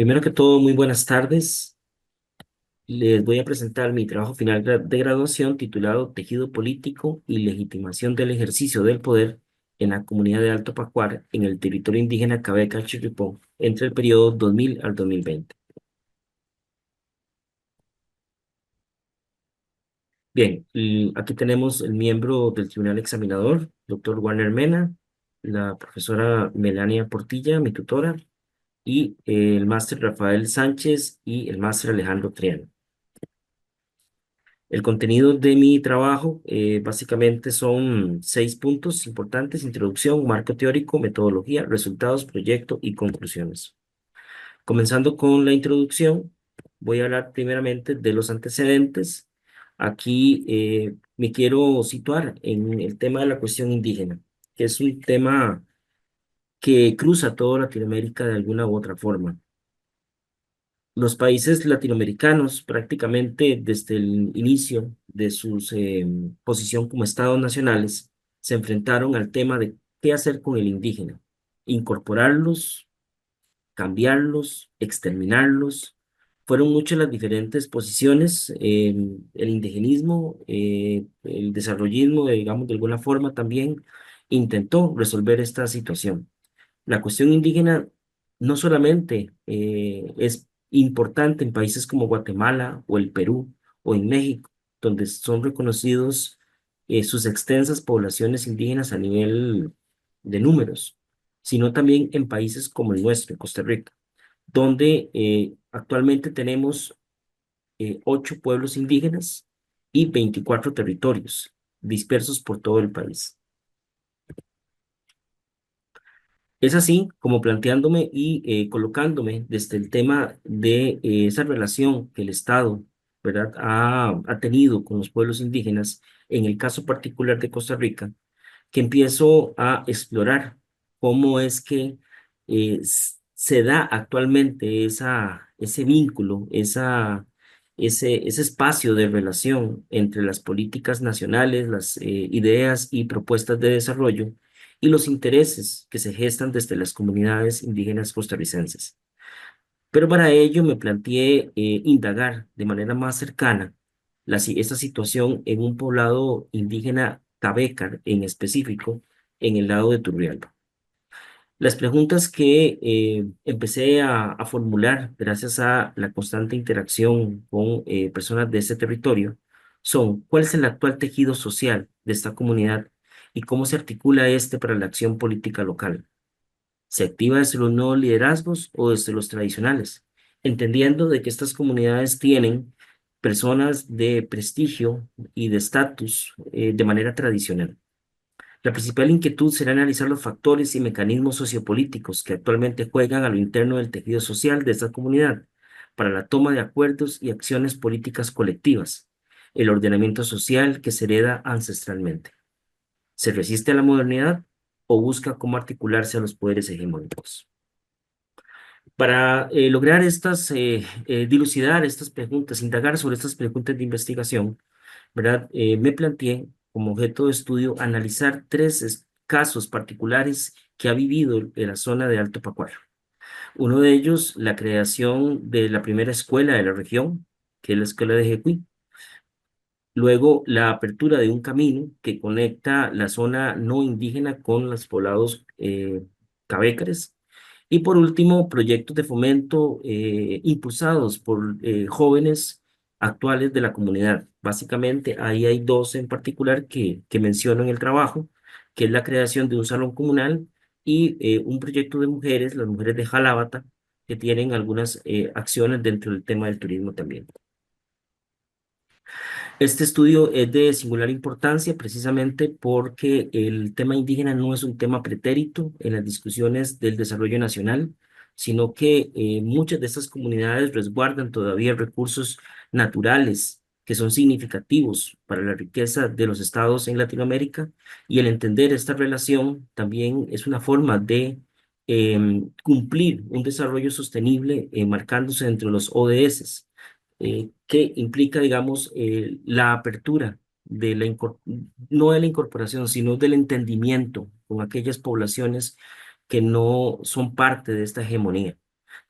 Primero que todo, muy buenas tardes. Les voy a presentar mi trabajo final de graduación titulado Tejido Político y Legitimación del Ejercicio del Poder en la Comunidad de Alto Pacuar en el territorio indígena Cabeca Chirripó entre el periodo 2000 al 2020. Bien, y aquí tenemos el miembro del Tribunal Examinador, doctor Warner Mena, la profesora Melania Portilla, mi tutora, y el máster Rafael Sánchez y el máster Alejandro Triano. El contenido de mi trabajo básicamente son 6 puntos importantes: introducción, marco teórico, metodología, resultados, proyecto y conclusiones. Comenzando con la introducción, voy a hablar primeramente de los antecedentes. Aquí me quiero situar en el tema de la cuestión indígena, que es un tema que cruza toda Latinoamérica de alguna u otra forma. Los países latinoamericanos, prácticamente desde el inicio de su posición como estados nacionales, se enfrentaron al tema de qué hacer con el indígena: incorporarlos, cambiarlos, exterminarlos. Fueron muchas las diferentes posiciones. El indigenismo, el desarrollismo, digamos, de alguna forma también intentó resolver esta situación. La cuestión indígena no solamente es importante en países como Guatemala o el Perú o en México, donde son reconocidos sus extensas poblaciones indígenas a nivel de números, sino también en países como el nuestro, Costa Rica, donde actualmente tenemos 8 pueblos indígenas y 24 territorios dispersos por todo el país. Es así como planteándome y colocándome desde el tema de esa relación que el Estado, ¿verdad?, ha tenido con los pueblos indígenas, en el caso particular de Costa Rica, que empiezo a explorar cómo es que se da actualmente ese vínculo, ese espacio de relación entre las políticas nacionales, las ideas y propuestas de desarrollo y los intereses que se gestan desde las comunidades indígenas costarricenses. Pero para ello me planteé indagar de manera más cercana esta situación en un poblado indígena Cabecar en específico, en el lado de Turrialba. Las preguntas que empecé a formular gracias a la constante interacción con personas de este territorio son: ¿cuál es el actual tejido social de esta comunidad y cómo se articula este para la acción política local? ¿Se activa desde los nuevos liderazgos o desde los tradicionales? Entendiendo de que estas comunidades tienen personas de prestigio y de estatus de manera tradicional. La principal inquietud será analizar los factores y mecanismos sociopolíticos que actualmente juegan a lo interno del tejido social de esta comunidad para la toma de acuerdos y acciones políticas colectivas, el ordenamiento social que se hereda ancestralmente. ¿Se resiste a la modernidad o busca cómo articularse a los poderes hegemónicos? Para lograr dilucidar estas preguntas, indagar sobre estas preguntas de investigación, ¿verdad? Me planteé como objeto de estudio analizar casos particulares que ha vivido en la zona de Alto Pacuaro. Uno de ellos, la creación de la primera escuela de la región, que es la escuela de Jecuí. Luego, la apertura de un camino que conecta la zona no indígena con los poblados cabécares. Y por último, proyectos de fomento impulsados por jóvenes actuales de la comunidad. Básicamente, ahí hay dos en particular que menciono en el trabajo, que es la creación de un salón comunal y un proyecto de mujeres, las mujeres de Jalábata, que tienen algunas acciones dentro del tema del turismo también. Este estudio es de singular importancia precisamente porque el tema indígena no es un tema pretérito en las discusiones del desarrollo nacional, sino que muchas de estas comunidades resguardan todavía recursos naturales que son significativos para la riqueza de los estados en Latinoamérica, y el entender esta relación también es una forma de cumplir un desarrollo sostenible marcándose entre los ODS, que implica, digamos, la apertura de no de la incorporación, sino del entendimiento con aquellas poblaciones que no son parte de esta hegemonía.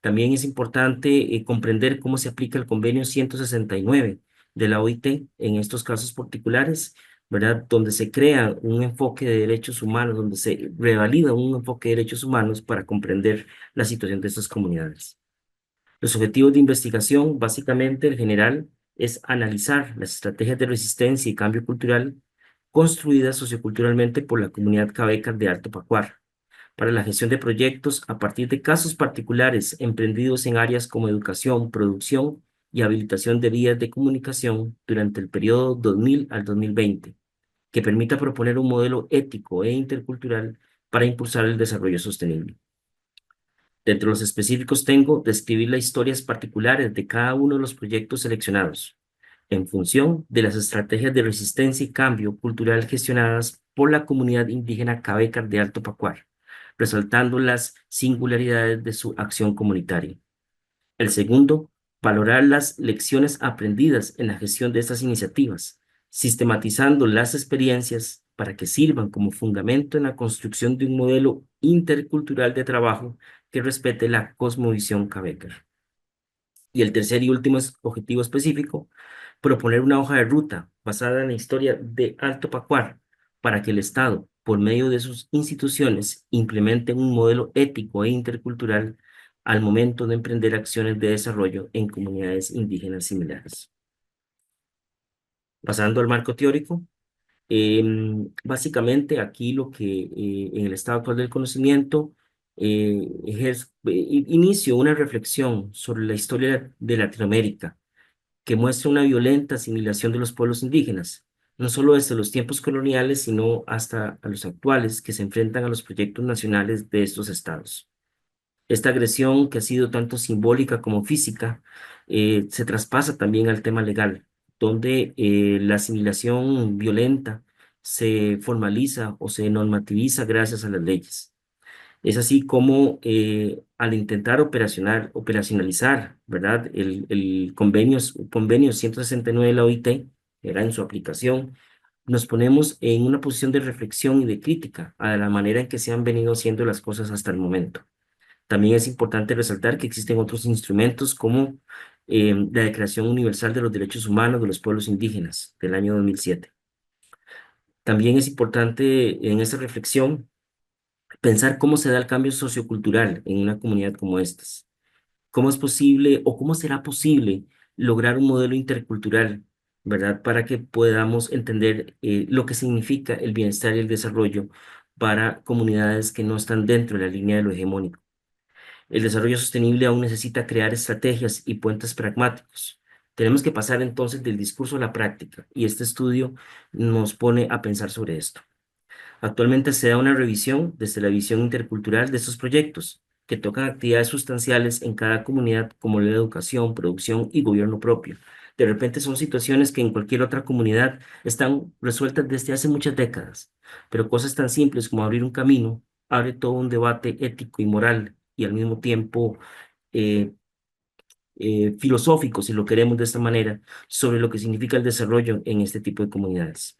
También es importante comprender cómo se aplica el convenio 169 de la OIT en estos casos particulares, ¿verdad? Donde se crea un enfoque de derechos humanos, donde se revalida un enfoque de derechos humanos para comprender la situación de estas comunidades. Los objetivos de investigación, básicamente, en general, es analizar las estrategias de resistencia y cambio cultural construidas socioculturalmente por la comunidad cabeca de Alto Pacuar para la gestión de proyectos a partir de casos particulares emprendidos en áreas como educación, producción y habilitación de vías de comunicación durante el periodo 2000 al 2020, que permita proponer un modelo ético e intercultural para impulsar el desarrollo sostenible. Dentro de los específicos tengo describir las historias particulares de cada uno de los proyectos seleccionados, en función de las estrategias de resistencia y cambio cultural gestionadas por la comunidad indígena Cabecar de Alto Pacuar, resaltando las singularidades de su acción comunitaria. El segundo, valorar las lecciones aprendidas en la gestión de estas iniciativas, sistematizando las experiencias para que sirvan como fundamento en la construcción de un modelo intercultural de trabajo que respete la cosmovisión Cabecar. Y el tercer y último objetivo específico, proponer una hoja de ruta basada en la historia de Alto Pacuar para que el Estado, por medio de sus instituciones, implemente un modelo ético e intercultural al momento de emprender acciones de desarrollo en comunidades indígenas similares. Pasando al marco teórico, básicamente aquí lo que en el estado actual del conocimiento inicio una reflexión sobre la historia de Latinoamérica que muestra una violenta asimilación de los pueblos indígenas, no solo desde los tiempos coloniales, sino hasta a los actuales que se enfrentan a los proyectos nacionales de estos estados. Esta agresión, que ha sido tanto simbólica como física, se traspasa también al tema legal, donde la asimilación violenta se formaliza o se normativiza gracias a las leyes. Es así como al intentar operacionalizar, ¿verdad? El convenio 169 de la OIT, era en su aplicación, nos ponemos en una posición de reflexión y de crítica a la manera en que se han venido haciendo las cosas hasta el momento. También es importante resaltar que existen otros instrumentos como la Declaración Universal de los Derechos Humanos de los Pueblos Indígenas del año 2007. También es importante en esa reflexión pensar cómo se da el cambio sociocultural en una comunidad como estas. ¿Cómo es posible o cómo será posible lograr un modelo intercultural, ¿verdad? Para que podamos entender lo que significa el bienestar y el desarrollo para comunidades que no están dentro de la línea de lo hegemónico. El desarrollo sostenible aún necesita crear estrategias y puentes pragmáticos. Tenemos que pasar entonces del discurso a la práctica y este estudio nos pone a pensar sobre esto. Actualmente se da una revisión desde la visión intercultural de estos proyectos, que tocan actividades sustanciales en cada comunidad como la educación, producción y gobierno propio. De repente son situaciones que en cualquier otra comunidad están resueltas desde hace muchas décadas, pero cosas tan simples como abrir un camino abre todo un debate ético y moral y al mismo tiempo eh, filosófico, si lo queremos de esta manera, sobre lo que significa el desarrollo en este tipo de comunidades.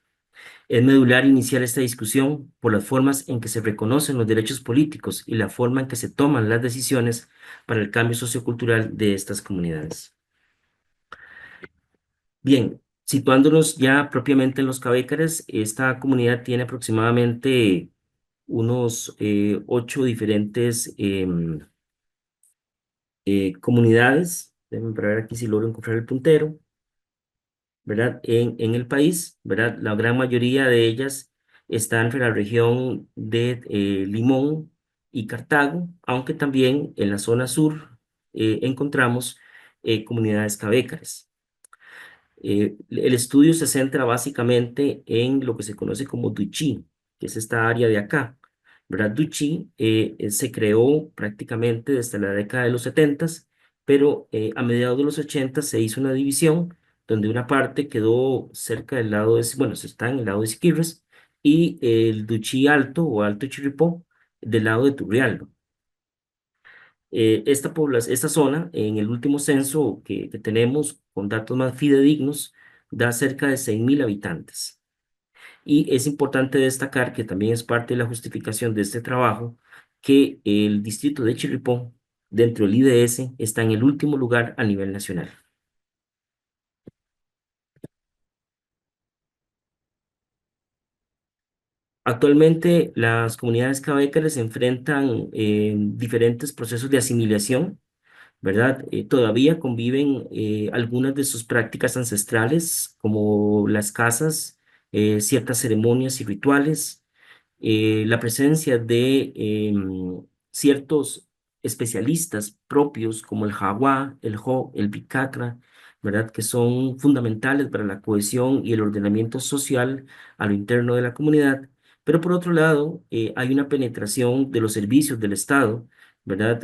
Es medular iniciar esta discusión por las formas en que se reconocen los derechos políticos y la forma en que se toman las decisiones para el cambio sociocultural de estas comunidades. Bien, situándonos ya propiamente en los Cabécares, esta comunidad tiene aproximadamente unos 8 diferentes comunidades. Déjenme ver aquí si logro encontrar el puntero. ¿Verdad? En el país, ¿verdad? La gran mayoría de ellas están entre la región de Limón y Cartago, aunque también en la zona sur encontramos comunidades cabécares. El estudio se centra básicamente en lo que se conoce como Duchi, que es esta área de acá. ¿Verdad? Duchi se creó prácticamente desde la década de los 70, pero a mediados de los 80 se hizo una división donde una parte quedó cerca del lado de, bueno, se está en el lado de Siquirres y el Duchi Alto o Alto Chirripó del lado de Turrialba. Esta zona, en el último censo que tenemos con datos más fidedignos, da cerca de 6.000 habitantes. Y es importante destacar que también es parte de la justificación de este trabajo que el distrito de Chirripó dentro del IDS está en el último lugar a nivel nacional. Actualmente, las comunidades cavécares se enfrentan diferentes procesos de asimilación, ¿verdad? Todavía conviven algunas de sus prácticas ancestrales, como las casas, ciertas ceremonias y rituales, la presencia de ciertos especialistas propios como el jaguá, el jo, el bicacra, ¿verdad? Que son fundamentales para la cohesión y el ordenamiento social a lo interno de la comunidad. Pero por otro lado, hay una penetración de los servicios del Estado, ¿verdad?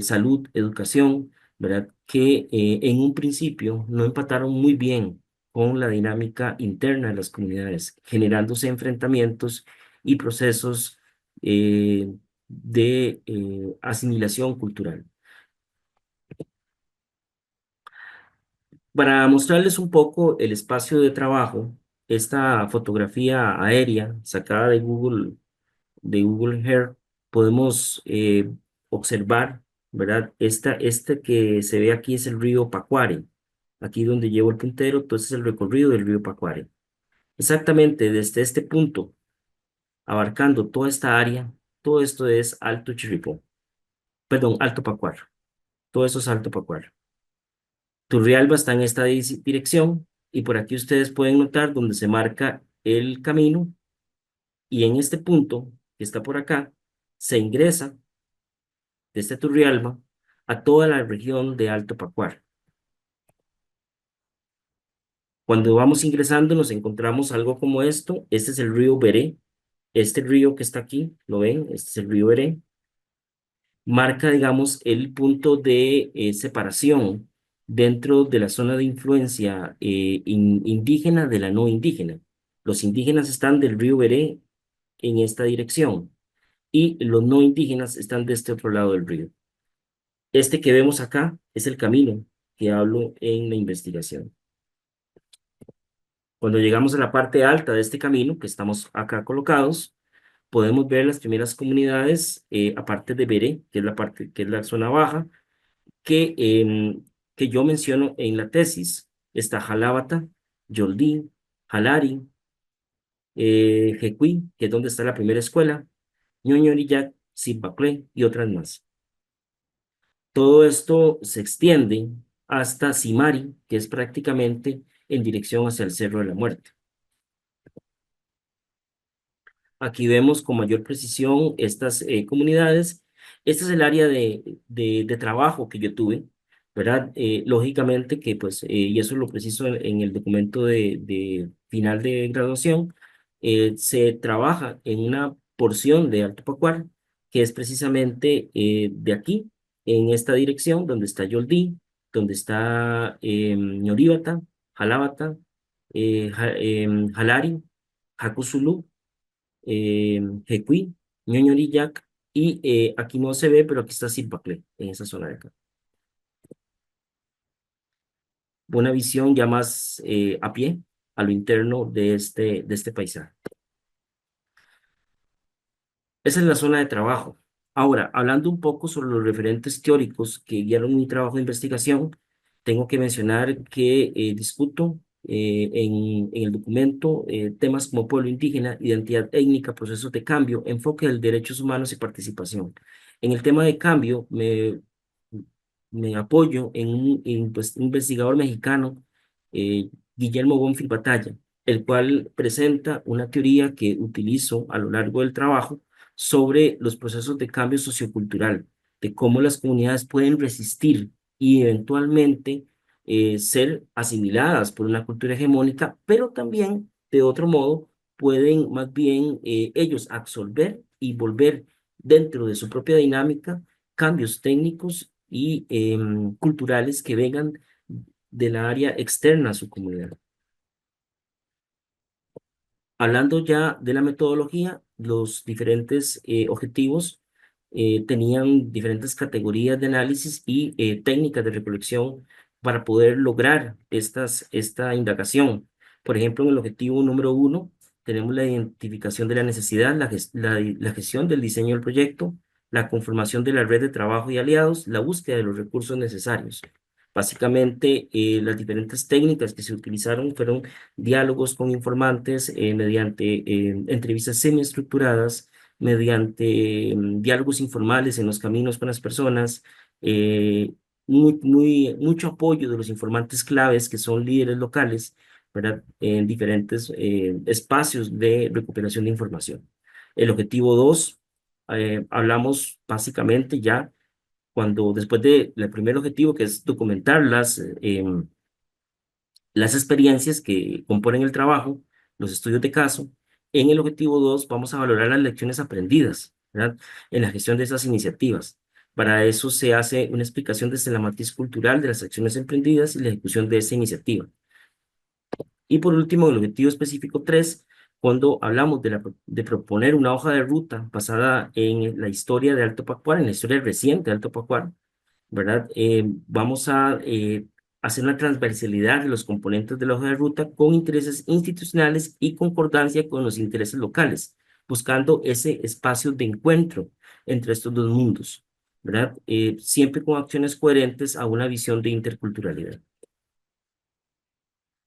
Salud, educación, ¿verdad? Que en un principio no empataron muy bien con la dinámica interna de las comunidades, generándose enfrentamientos y procesos de asimilación cultural. Para mostrarles un poco el espacio de trabajo, esta fotografía aérea sacada de Google Earth, podemos observar, ¿verdad? Este que se ve aquí es el río Pacuare, aquí donde llevo el puntero, entonces el recorrido del río Pacuare. Exactamente desde este punto, abarcando toda esta área, todo esto es Alto Chirripó. Perdón, Alto Pacuar. Todo eso es Alto Pacuar. Turrialba está en esta dirección y por aquí ustedes pueden notar donde se marca el camino y en este punto que está por acá se ingresa desde Turrialba a toda la región de Alto Pacuar. Cuando vamos ingresando nos encontramos algo como esto. Este es el río Veré. Este río que está aquí, ¿lo ven? Este es el río Veré. Marca, digamos, el punto de separación dentro de la zona de influencia indígena de la no indígena. Los indígenas están del río Veré en esta dirección y los no indígenas están de este otro lado del río. Este que vemos acá es el camino que hablo en la investigación. Cuando llegamos a la parte alta de este camino, que estamos acá colocados, podemos ver las primeras comunidades, aparte de Veré, que es la parte, que es la zona baja, que yo menciono en la tesis. Está Jalábata, Yoldín, Jalari, Jecuí, que es donde está la primera escuela, Ñoñorillac, Sibaclé y otras más. Todo esto se extiende hasta Simari, que es prácticamente en dirección hacia el Cerro de la Muerte. Aquí vemos con mayor precisión estas comunidades. Este es el área de trabajo que yo tuve, ¿verdad? Lógicamente que, pues, y eso lo preciso en el documento de final de graduación, se trabaja en una porción de Alto Pacuar, que es precisamente de aquí, en esta dirección, donde está Yoldí, donde está Ñoribata, Jalabata, Jalari, Jacuzulú, Jecuí, Ñoñorillac, y aquí no se ve, pero aquí está Silpaplé, en esa zona de acá. Una visión ya más a pie, a lo interno de este paisaje. Esa es la zona de trabajo. Ahora, hablando un poco sobre los referentes teóricos que guiaron mi trabajo de investigación, tengo que mencionar que discuto en el documento temas como pueblo indígena, identidad étnica, procesos de cambio, enfoque de derechos humanos y participación. En el tema de cambio, me apoyo en un investigador mexicano, Guillermo Bonfil Batalla, el cual presenta una teoría que utilizo a lo largo del trabajo sobre los procesos de cambio sociocultural, de cómo las comunidades pueden resistir y eventualmente ser asimiladas por una cultura hegemónica, pero también, de otro modo, pueden más bien ellos absorber y volver dentro de su propia dinámica cambios técnicos y culturales que vengan de la área externa a su comunidad. Hablando ya de la metodología, los diferentes objetivos tenían diferentes categorías de análisis y técnicas de recolección para poder lograr esta indagación. Por ejemplo, en el objetivo número 1 tenemos la identificación de la necesidad, la gestión del diseño del proyecto, la conformación de la red de trabajo y aliados, la búsqueda de los recursos necesarios. Básicamente, las diferentes técnicas que se utilizaron fueron diálogos con informantes mediante entrevistas semiestructuradas, mediante diálogos informales en los caminos con las personas, eh, mucho apoyo de los informantes claves que son líderes locales, ¿verdad? En diferentes espacios de recuperación de información. El objetivo 2, hablamos básicamente ya cuando después del primer objetivo, que es documentar las experiencias que componen el trabajo, los estudios de caso. En el objetivo 2 vamos a valorar las lecciones aprendidas, ¿verdad? En la gestión de esas iniciativas. Para eso se hace una explicación desde la matriz cultural de las acciones emprendidas y la ejecución de esa iniciativa. Y por último, el objetivo específico 3, cuando hablamos de proponer una hoja de ruta basada en la historia de Alto Pacuar, en la historia reciente de Alto Pacuar, ¿verdad? Vamos a hacer una transversalidad de los componentes de la hoja de ruta con intereses institucionales y concordancia con los intereses locales, buscando ese espacio de encuentro entre estos dos mundos, ¿verdad? Siempre con acciones coherentes a una visión de interculturalidad.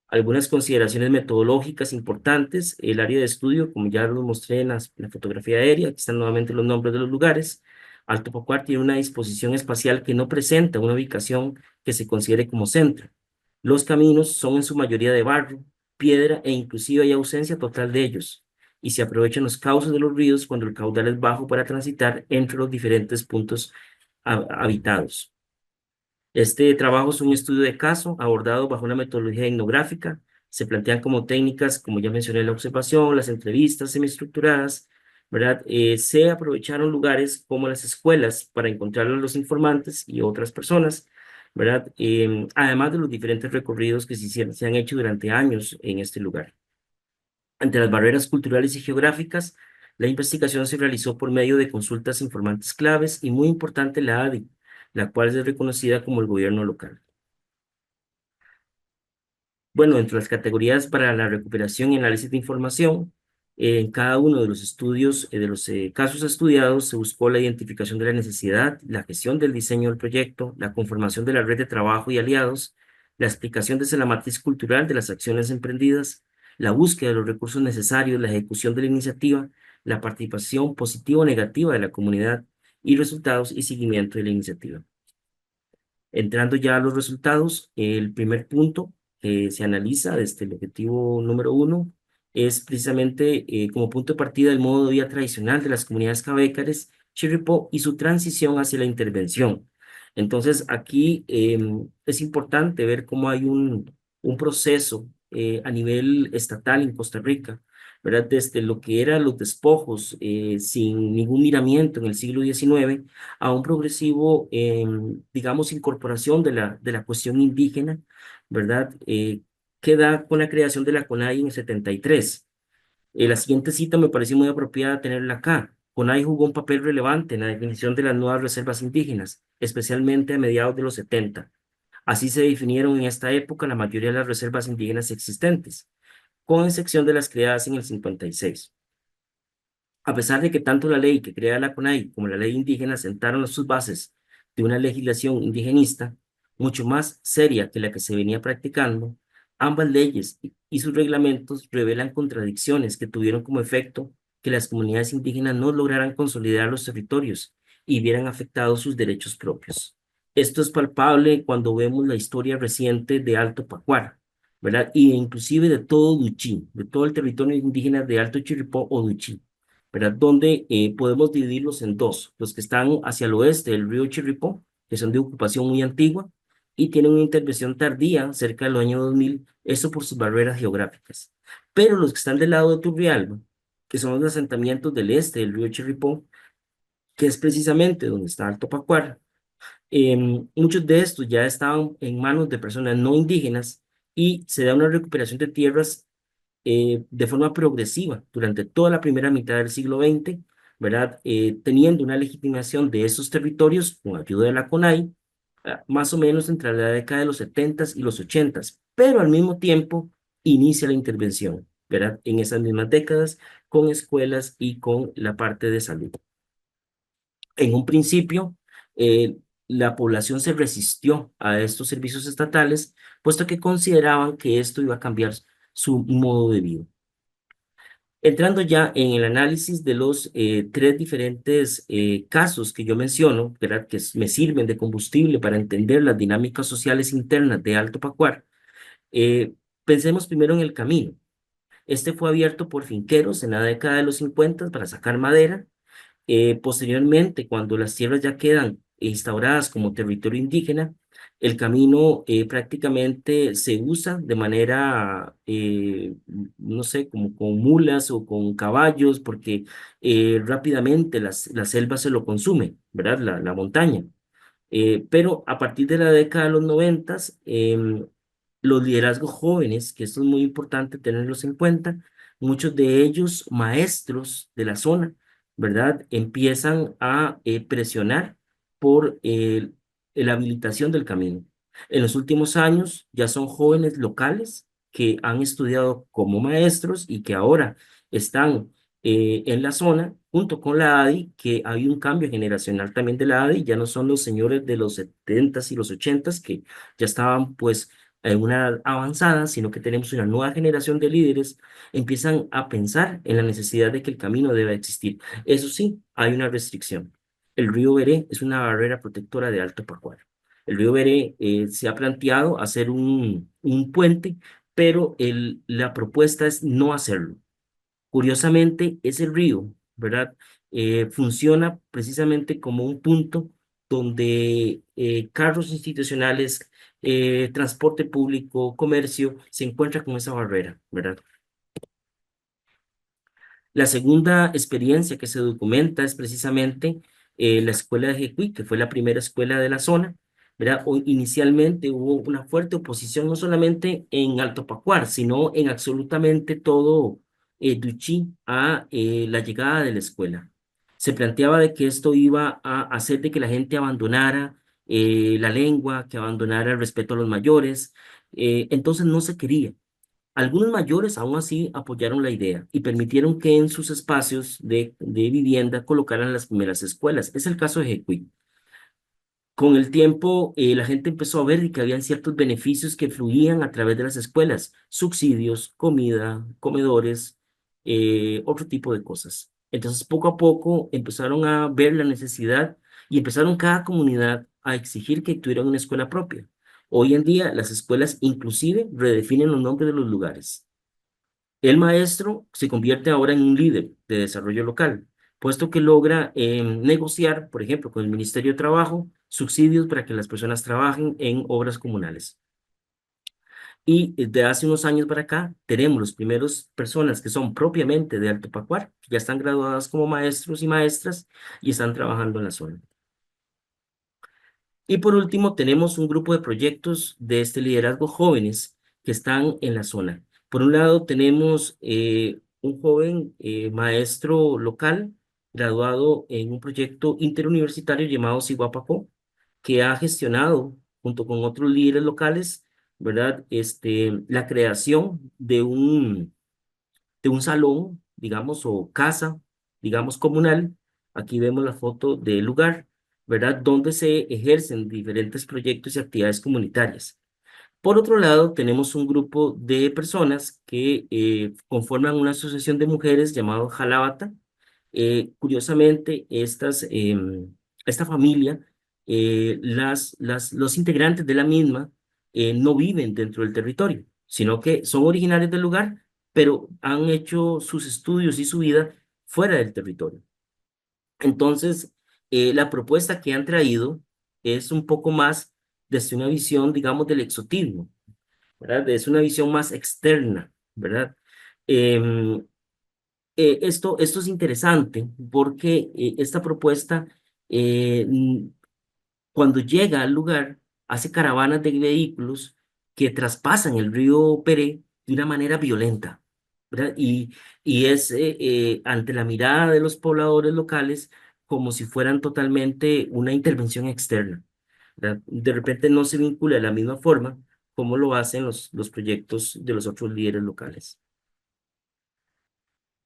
Algunas consideraciones metodológicas importantes, el área de estudio, como ya lo mostré en la fotografía aérea, aquí están nuevamente los nombres de los lugares. Alto Pacuar tiene una disposición espacial que no presenta una ubicación que se considere como centro. Los caminos son en su mayoría de barro, piedra e inclusive hay ausencia total de ellos. Y se aprovechan los cauces de los ríos cuando el caudal es bajo para transitar entre los diferentes puntos habitados. Este trabajo es un estudio de caso abordado bajo una metodología etnográfica. Se plantean como técnicas, como ya mencioné, la observación, las entrevistas semiestructuradas, ¿verdad? Se aprovecharon lugares como las escuelas para encontrar a los informantes y otras personas, ¿verdad? Además de los diferentes recorridos que se han hecho durante años en este lugar. Ante las barreras culturales y geográficas, la investigación se realizó por medio de consultas informantes claves y muy importante la ADI, la cual es reconocida como el gobierno local. Bueno, entre las categorías para la recuperación y análisis de información, en cada uno de los estudios, de los casos estudiados, se buscó la identificación de la necesidad, la gestión del diseño del proyecto, la conformación de la red de trabajo y aliados, la explicación desde la matriz cultural de las acciones emprendidas, la búsqueda de los recursos necesarios, la ejecución de la iniciativa, la participación positiva o negativa de la comunidad y resultados y seguimiento de la iniciativa. Entrando ya a los resultados, el primer punto que se analiza desde el objetivo número 1 es precisamente como punto de partida el modo de vida tradicional de las comunidades cabécares, Chirripó y su transición hacia la intervención. Entonces, aquí es importante ver cómo hay un proceso a nivel estatal en Costa Rica, ¿verdad? Desde lo que eran los despojos sin ningún miramiento en el siglo XIX a un progresivo, digamos, incorporación de la cuestión indígena, ¿verdad? Que da con la creación de la CONAI en el 73. La siguiente cita me pareció muy apropiada tenerla acá. CONAI jugó un papel relevante en la definición de las nuevas reservas indígenas, especialmente a mediados de los 70. Así se definieron en esta época la mayoría de las reservas indígenas existentes, con excepción de las creadas en el 56. A pesar de que tanto la ley que crea la CONAI como la ley indígena sentaron sus bases de una legislación indigenista mucho más seria que la que se venía practicando, ambas leyes y sus reglamentos revelan contradicciones que tuvieron como efecto que las comunidades indígenas no lograran consolidar los territorios y vieran afectados sus derechos propios. Esto es palpable cuando vemos la historia reciente de Alto Pacuar, ¿verdad? Y inclusive de todo Duchí, de todo el territorio indígena de Alto Chirripó o Duchí, ¿verdad? Donde podemos dividirlos en dos, los que están hacia el oeste del río Chirripó, que son de ocupación muy antigua, y tienen una intervención tardía, cerca del año 2000, eso por sus barreras geográficas. Pero los que están del lado de Turrialba, que son los asentamientos del este del río Chirripó, que es precisamente donde está Alto Pacuar, muchos de estos ya estaban en manos de personas no indígenas y se da una recuperación de tierras de forma progresiva durante toda la primera mitad del siglo XX, ¿verdad? Teniendo una legitimación de esos territorios con ayuda de la CONAI, más o menos entre la década de los 70 y los 80, pero al mismo tiempo inicia la intervención, ¿verdad? En esas mismas décadas con escuelas y con la parte de salud. En un principio, la población se resistió a estos servicios estatales, puesto que consideraban que esto iba a cambiar su modo de vida. Entrando ya en el análisis de los tres diferentes casos que yo menciono, ¿verdad? Que me sirven de combustible para entender las dinámicas sociales internas de Alto Pacuar, eh, pensemos primero en el camino. Este fue abierto por finqueros en la década de los 50 para sacar madera. Posteriormente, cuando las tierras ya quedan instauradas como territorio indígena, el camino prácticamente se usa de manera, no sé, como con mulas o con caballos, porque rápidamente la selva se lo consume, ¿verdad? La montaña. Pero a partir de la década de los noventas, los liderazgos jóvenes, que esto es muy importante tenerlos en cuenta, muchos de ellos maestros de la zona, ¿verdad? Empiezan a presionar por la habilitación del camino. En los últimos años ya son jóvenes locales que han estudiado como maestros y que ahora están en la zona, junto con la ADI, que hay un cambio generacional también de la ADI, ya no son los señores de los 70s y los 80s que ya estaban pues en una edad avanzada, sino que tenemos una nueva generación de líderes, empiezan a pensar en la necesidad de que el camino deba existir. Eso sí, hay una restricción. El río Veré es una barrera protectora de Alto Pacuar. El río Veré se ha planteado hacer un puente, pero la propuesta es no hacerlo. Curiosamente, ese río, ¿verdad? Funciona precisamente como un punto donde carros institucionales, transporte público, comercio, se encuentra con esa barrera, ¿verdad? La segunda experiencia que se documenta es precisamente la escuela de Jecuy, que fue la primera escuela de la zona, ¿verdad? Inicialmente hubo una fuerte oposición, no solamente en Alto Pacuar, sino en absolutamente todo Duchí a la llegada de la escuela. Se planteaba de que esto iba a hacer de que la gente abandonara la lengua, que abandonara el respeto a los mayores, entonces no se quería. Algunos mayores aún así apoyaron la idea y permitieron que en sus espacios de vivienda colocaran las primeras escuelas. Es el caso de Jecuí. Con el tiempo, la gente empezó a ver que habían ciertos beneficios que fluían a través de las escuelas, subsidios, comida, comedores, otro tipo de cosas. Entonces, poco a poco empezaron a ver la necesidad y empezaron cada comunidad a exigir que tuvieran una escuela propia. Hoy en día, las escuelas inclusive redefinen los nombres de los lugares. El maestro se convierte ahora en un líder de desarrollo local, puesto que logra negociar, por ejemplo, con el Ministerio de Trabajo, subsidios para que las personas trabajen en obras comunales. Y de hace unos años para acá, tenemos los primeros personas que son propiamente de Alto Pacuar, que ya están graduadas como maestros y maestras y están trabajando en la zona. Y por último, tenemos un grupo de proyectos de este liderazgo jóvenes que están en la zona. Por un lado, tenemos un joven maestro local graduado en un proyecto interuniversitario llamado Siguapapó, que ha gestionado, junto con otros líderes locales, ¿verdad? La creación de un salón, digamos, o casa, digamos, comunal. Aquí vemos la foto del lugar, ¿verdad? Donde se ejercen diferentes proyectos y actividades comunitarias. Por otro lado, tenemos un grupo de personas que conforman una asociación de mujeres llamado Jalabata. Curiosamente, esta familia, los integrantes de la misma no viven dentro del territorio, sino que son originarios del lugar, pero han hecho sus estudios y su vida fuera del territorio. Entonces, la propuesta que han traído es un poco más desde una visión, digamos, del exotismo, ¿verdad? Es una visión más externa, ¿verdad? Em, esto es interesante porque esta propuesta, cuando llega al lugar, hace caravanas de vehículos que traspasan el río Peré de una manera violenta, ¿verdad? Y es ante la mirada de los pobladores locales como si fueran totalmente una intervención externa, ¿verdad? De repente no se vincula de la misma forma como lo hacen los proyectos de los otros líderes locales.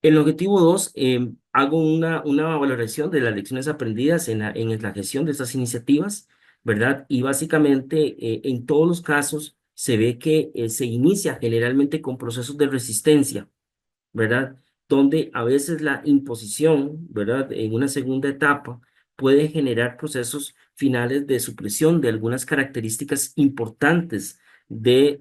El objetivo 2 hago una valoración de las lecciones aprendidas en la gestión de estas iniciativas, ¿verdad? Y básicamente en todos los casos se ve que se inicia generalmente con procesos de resistencia, ¿verdad? Donde a veces la imposición, ¿verdad? En una segunda etapa puede generar procesos finales de supresión de algunas características importantes de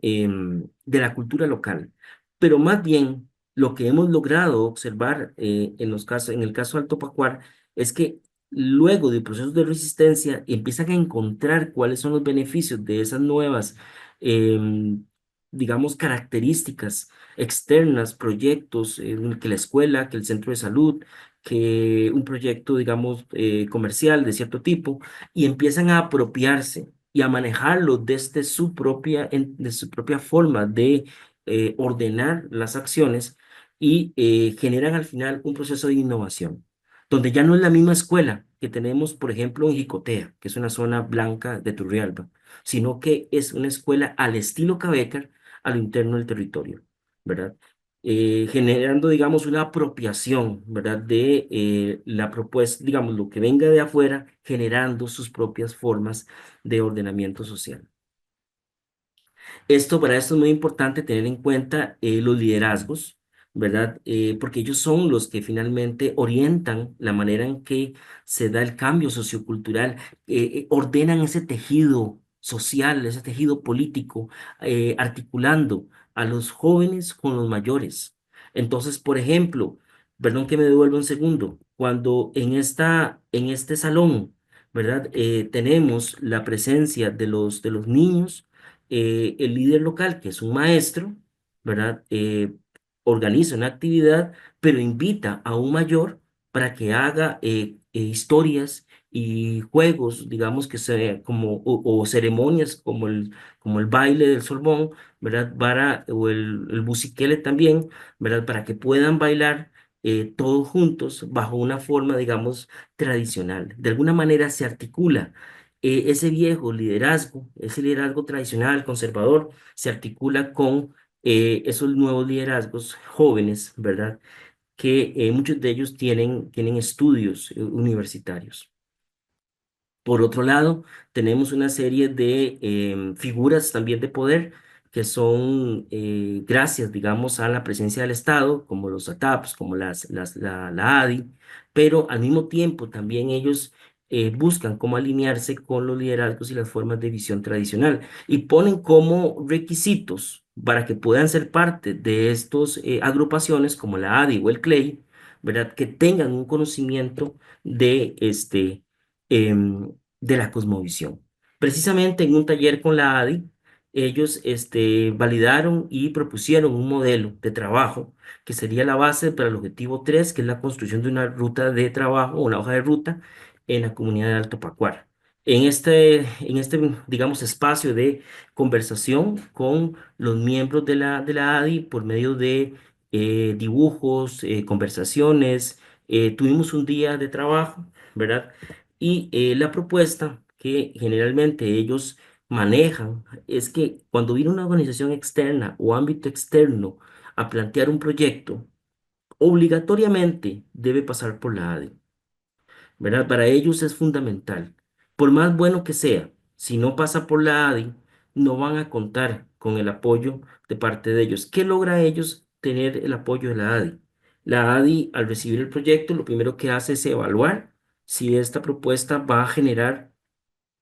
la cultura local. Pero más bien, lo que hemos logrado observar en el caso de Alto Pacuar es que luego de procesos de resistencia empiezan a encontrar cuáles son los beneficios de esas nuevas, em, digamos, características externas, proyectos, que la escuela, que el centro de salud, que un proyecto, digamos, comercial de cierto tipo, y empiezan a apropiarse y a manejarlo desde de su propia forma de ordenar las acciones y generan al final un proceso de innovación, donde ya no es la misma escuela que tenemos, por ejemplo, en Jicotea, que es una zona blanca de Turrialba, sino que es una escuela al estilo Cabécar a lo interno del territorio. ¿Verdad? Generando, digamos, una apropiación, ¿verdad? De la propuesta, digamos, lo que venga de afuera, generando sus propias formas de ordenamiento social. Para esto es muy importante tener en cuenta los liderazgos, ¿verdad? Porque ellos son los que finalmente orientan la manera en que se da el cambio sociocultural, ordenan ese tejido social, ese tejido político, articulando a los jóvenes con los mayores. Entonces, por ejemplo, perdón que me devuelva un segundo, cuando en este salón, ¿verdad? Tenemos la presencia de los niños, el líder local, que es un maestro, ¿verdad? Organiza una actividad, pero invita a un mayor para que haga historias y juegos, digamos que sea como, o ceremonias como el baile del sorbón, ¿verdad? O el busiquele también, ¿verdad? Para que puedan bailar todos juntos bajo una forma, digamos, tradicional. De alguna manera se articula ese viejo liderazgo, ese liderazgo tradicional, conservador, se articula con esos nuevos liderazgos jóvenes, ¿verdad? Que muchos de ellos tienen estudios universitarios. Por otro lado, tenemos una serie de figuras también de poder que son gracias, digamos, a la presencia del Estado, como los ATAPs, como la ADI, pero al mismo tiempo también ellos buscan cómo alinearse con los liderazgos y las formas de visión tradicional y ponen como requisitos para que puedan ser parte de estos agrupaciones como la ADI o el CLEI, ¿verdad? Que tengan un conocimiento de de la cosmovisión. Precisamente en un taller con la ADI, ellos validaron y propusieron un modelo de trabajo que sería la base para el objetivo 3, que es la construcción de una ruta de trabajo, una hoja de ruta en la comunidad de Alto Pacuar. Digamos, espacio de conversación con los miembros de la ADI por medio de dibujos, conversaciones, tuvimos un día de trabajo, ¿verdad? Y la propuesta que generalmente ellos manejan es que cuando viene una organización externa o ámbito externo a plantear un proyecto, obligatoriamente debe pasar por la ADE, ¿verdad? Para ellos es fundamental. Por más bueno que sea, si no pasa por la ADI, no van a contar con el apoyo de parte de ellos. ¿Qué logra ellos tener el apoyo de la ADI? La ADI, al recibir el proyecto, lo primero que hace es evaluar si esta propuesta va a generar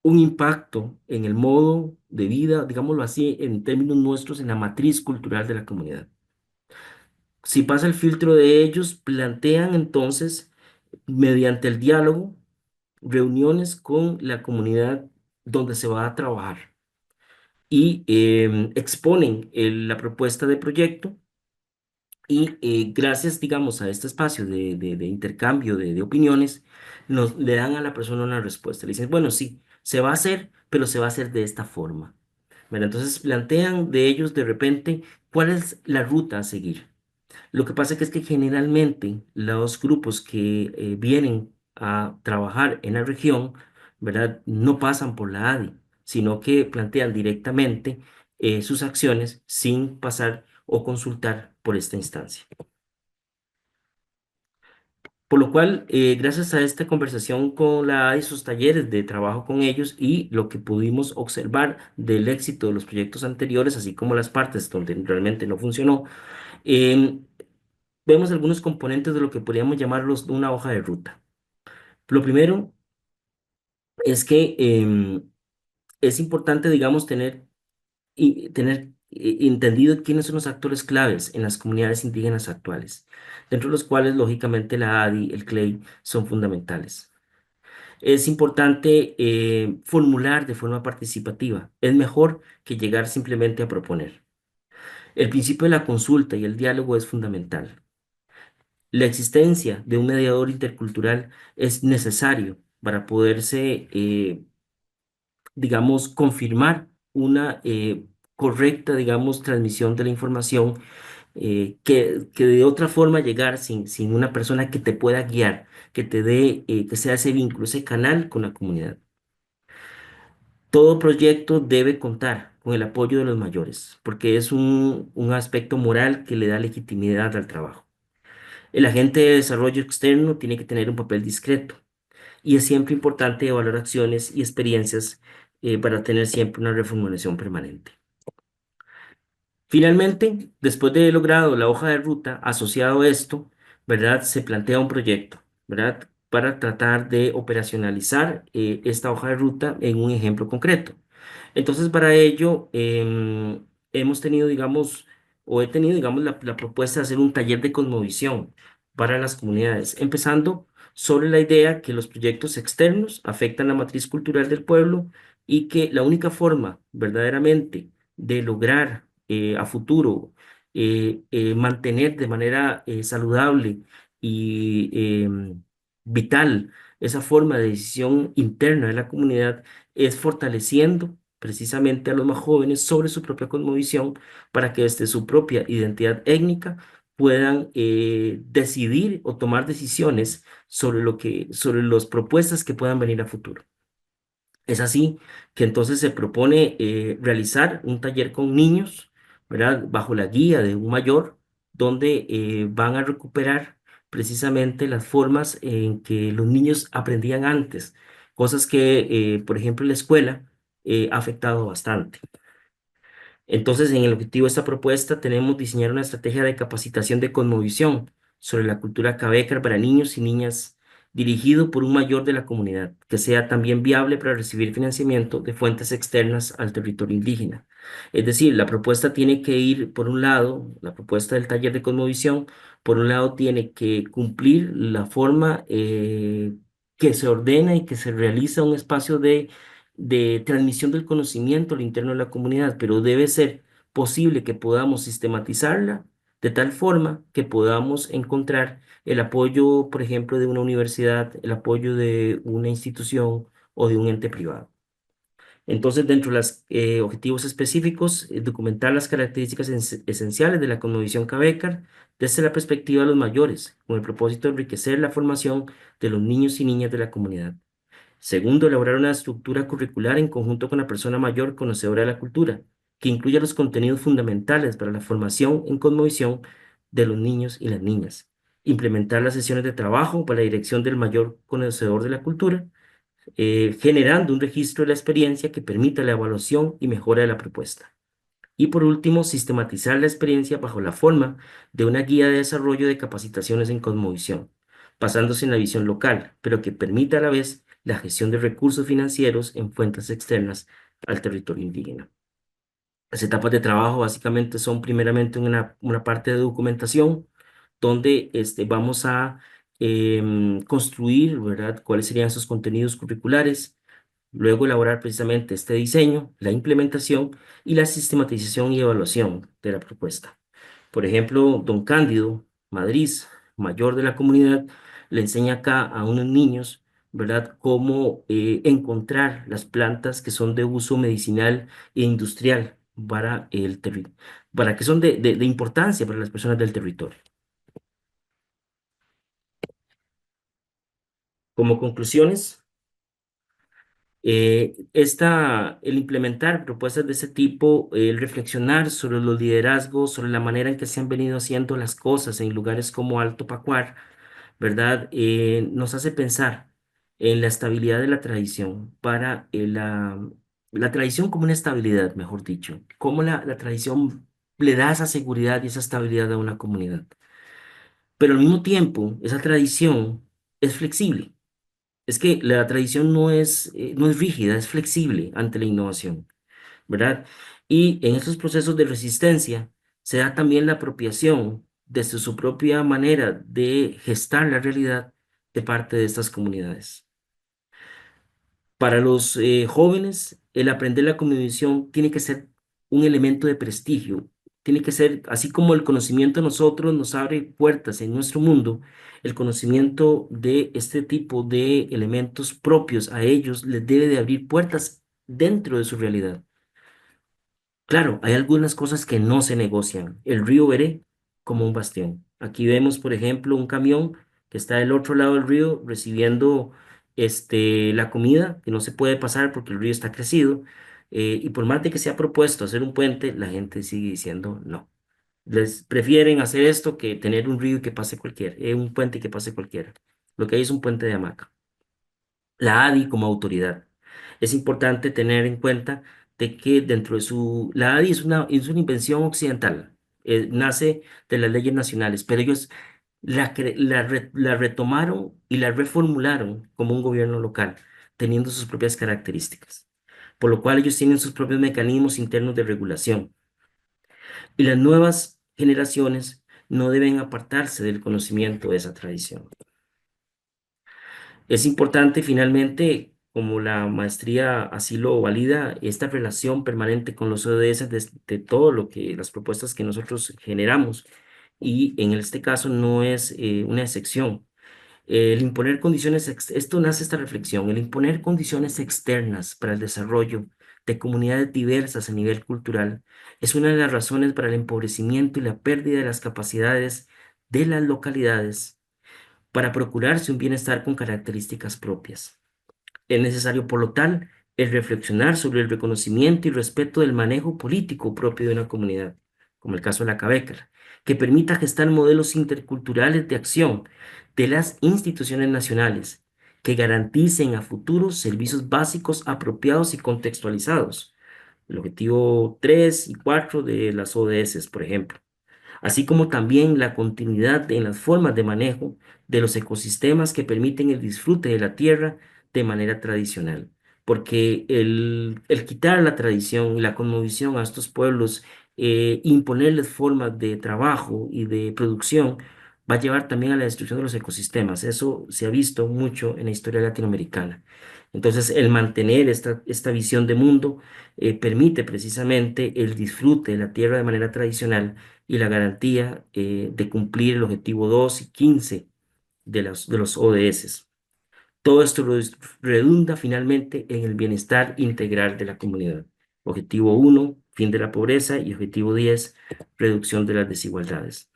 un impacto en el modo de vida, digámoslo así, en términos nuestros, en la matriz cultural de la comunidad. Si pasa el filtro de ellos, plantean entonces, mediante el diálogo, reuniones con la comunidad donde se va a trabajar y exponen la propuesta de proyecto y gracias, digamos, a este espacio de intercambio de opiniones, le dan a la persona una respuesta. Le dicen, bueno, sí, se va a hacer, pero se va a hacer de esta forma. Bueno, entonces plantean de ellos de repente cuál es la ruta a seguir. Lo que pasa es que generalmente los grupos que vienen a trabajar en la región, ¿verdad? No pasan por la ADI, sino que plantean directamente sus acciones sin pasar o consultar por esta instancia. Por lo cual, gracias a esta conversación con la ADI y sus talleres de trabajo con ellos y lo que pudimos observar del éxito de los proyectos anteriores, así como las partes donde realmente no funcionó, em, vemos algunos componentes de lo que podríamos llamarlos una hoja de ruta. Lo primero es que es importante, digamos, tener entendido quiénes son los actores claves en las comunidades indígenas actuales, dentro de los cuales, lógicamente, la ADI, el CLEI, son fundamentales. Es importante formular de forma participativa. Es mejor que llegar simplemente a proponer. El principio de la consulta y el diálogo es fundamental. La existencia de un mediador intercultural es necesario para poderse, digamos, confirmar una correcta, digamos, transmisión de la información que de otra forma llegar sin una persona que te pueda guiar, que te dé, que sea ese vínculo, ese canal con la comunidad. Todo proyecto debe contar con el apoyo de los mayores, porque es un aspecto moral que le da legitimidad al trabajo. El agente de desarrollo externo tiene que tener un papel discreto y es siempre importante evaluar acciones y experiencias para tener siempre una reformulación permanente. Finalmente, después de logrado la hoja de ruta, asociado a esto, ¿verdad? Se plantea un proyecto, ¿verdad? Para tratar de operacionalizar esta hoja de ruta en un ejemplo concreto. Entonces, para ello, hemos tenido, digamos, o he tenido, digamos, la propuesta de hacer un taller de cosmovisión para las comunidades, empezando sobre la idea que los proyectos externos afectan la matriz cultural del pueblo y que la única forma verdaderamente de lograr a futuro mantener de manera saludable y vital esa forma de decisión interna de la comunidad es fortaleciendo precisamente a los más jóvenes sobre su propia cosmovisión para que desde su propia identidad étnica puedan decidir o tomar decisiones sobre las propuestas que puedan venir a futuro. Es así que entonces se propone realizar un taller con niños, ¿verdad? Bajo la guía de un mayor, donde van a recuperar precisamente las formas en que los niños aprendían antes, cosas que, por ejemplo, la escuela ha afectado bastante. Entonces, en el objetivo de esta propuesta tenemos diseñar una estrategia de capacitación de cosmovisión sobre la cultura cabécar para niños y niñas, dirigido por un mayor de la comunidad, que sea también viable para recibir financiamiento de fuentes externas al territorio indígena. Es decir, la propuesta tiene que ir, por un lado, la propuesta del taller de cosmovisión, por un lado, tiene que cumplir la forma que se ordena y que se realiza un espacio de transmisión del conocimiento al interno de la comunidad, pero debe ser posible que podamos sistematizarla de tal forma que podamos encontrar el apoyo, por ejemplo, de una universidad, el apoyo de una institución o de un ente privado. Entonces, dentro de los objetivos específicos, documentar las características esenciales de la cosmovisión Cabecar desde la perspectiva de los mayores, con el propósito de enriquecer la formación de los niños y niñas de la comunidad. Segundo, elaborar una estructura curricular en conjunto con la persona mayor conocedora de la cultura, que incluya los contenidos fundamentales para la formación en cosmovisión de los niños y las niñas. Implementar las sesiones de trabajo para la dirección del mayor conocedor de la cultura, generando un registro de la experiencia que permita la evaluación y mejora de la propuesta. Y por último, sistematizar la experiencia bajo la forma de una guía de desarrollo de capacitaciones en cosmovisión, basándose en la visión local, pero que permita a la vez la gestión de recursos financieros en fuentes externas al territorio indígena. Las etapas de trabajo básicamente son primeramente una parte de documentación, donde vamos a construir, ¿verdad?, cuáles serían esos contenidos curriculares. Luego elaborar precisamente este diseño, la implementación y la sistematización y evaluación de la propuesta. Por ejemplo, don Cándido Madrid, mayor de la comunidad, le enseña acá a unos niños, ¿verdad?, cómo encontrar las plantas que son de uso medicinal e industrial para para que son de importancia para las personas del territorio. Como conclusiones, el implementar propuestas de ese tipo, el reflexionar sobre los liderazgos, sobre la manera en que se han venido haciendo las cosas en lugares como Alto Pacuar, ¿verdad? Nos hace pensar en la estabilidad de la tradición la tradición como una estabilidad, mejor dicho, cómo la tradición le da esa seguridad y esa estabilidad a una comunidad. Pero al mismo tiempo, esa tradición es flexible. Es que la tradición no es rígida, es flexible ante la innovación, ¿verdad? Y en estos procesos de resistencia se da también la apropiación desde su propia manera de gestar la realidad de parte de estas comunidades. Para los jóvenes, el aprender la cosmovisión tiene que ser un elemento de prestigio, tiene que ser, así como el conocimiento a nosotros nos abre puertas en nuestro mundo, el conocimiento de este tipo de elementos propios a ellos les debe de abrir puertas dentro de su realidad. Claro, hay algunas cosas que no se negocian. El río Veré como un bastión. Aquí vemos, por ejemplo, un camión que está del otro lado del río recibiendo la comida, que no se puede pasar porque el río está crecido. Y por más de que se ha propuesto hacer un puente, la gente sigue diciendo no. Les prefieren hacer esto que tener un río que pase cualquiera, un puente que pase cualquiera. Lo que hay es un puente de hamaca. La ADI como autoridad. Es importante tener en cuenta de que la ADI es una invención occidental, nace de las leyes nacionales, pero ellos la retomaron y la reformularon como un gobierno local, teniendo sus propias características, por lo cual ellos tienen sus propios mecanismos internos de regulación. Y las nuevas generaciones no deben apartarse del conocimiento de esa tradición. Es importante finalmente, como la maestría así lo valida, esta relación permanente con los ODS de todo lo que las propuestas que nosotros generamos y en este caso no es una excepción. El imponer esto nace esta reflexión, el imponer condiciones externas para el desarrollo de comunidades diversas a nivel cultural es una de las razones para el empobrecimiento y la pérdida de las capacidades de las localidades para procurarse un bienestar con características propias. Es necesario, por lo tal, el reflexionar sobre el reconocimiento y respeto del manejo político propio de una comunidad, como el caso de la Cabécar, que permita gestar modelos interculturales de acción de las instituciones nacionales, que garanticen a futuro servicios básicos apropiados y contextualizados. El objetivo 3 y 4 de las ODS, por ejemplo, así como también la continuidad en las formas de manejo de los ecosistemas que permiten el disfrute de la tierra de manera tradicional. Porque el quitar la tradición y la cosmovisión a estos pueblos, imponerles formas de trabajo y de producción, va a llevar también a la destrucción de los ecosistemas. Eso se ha visto mucho en la historia latinoamericana. Entonces, el mantener esta visión de mundo permite precisamente el disfrute de la tierra de manera tradicional y la garantía de cumplir el objetivo 2 y 15 de los ODS. Todo esto redunda finalmente en el bienestar integral de la comunidad. Objetivo 1, fin de la pobreza, y objetivo 10, reducción de las desigualdades.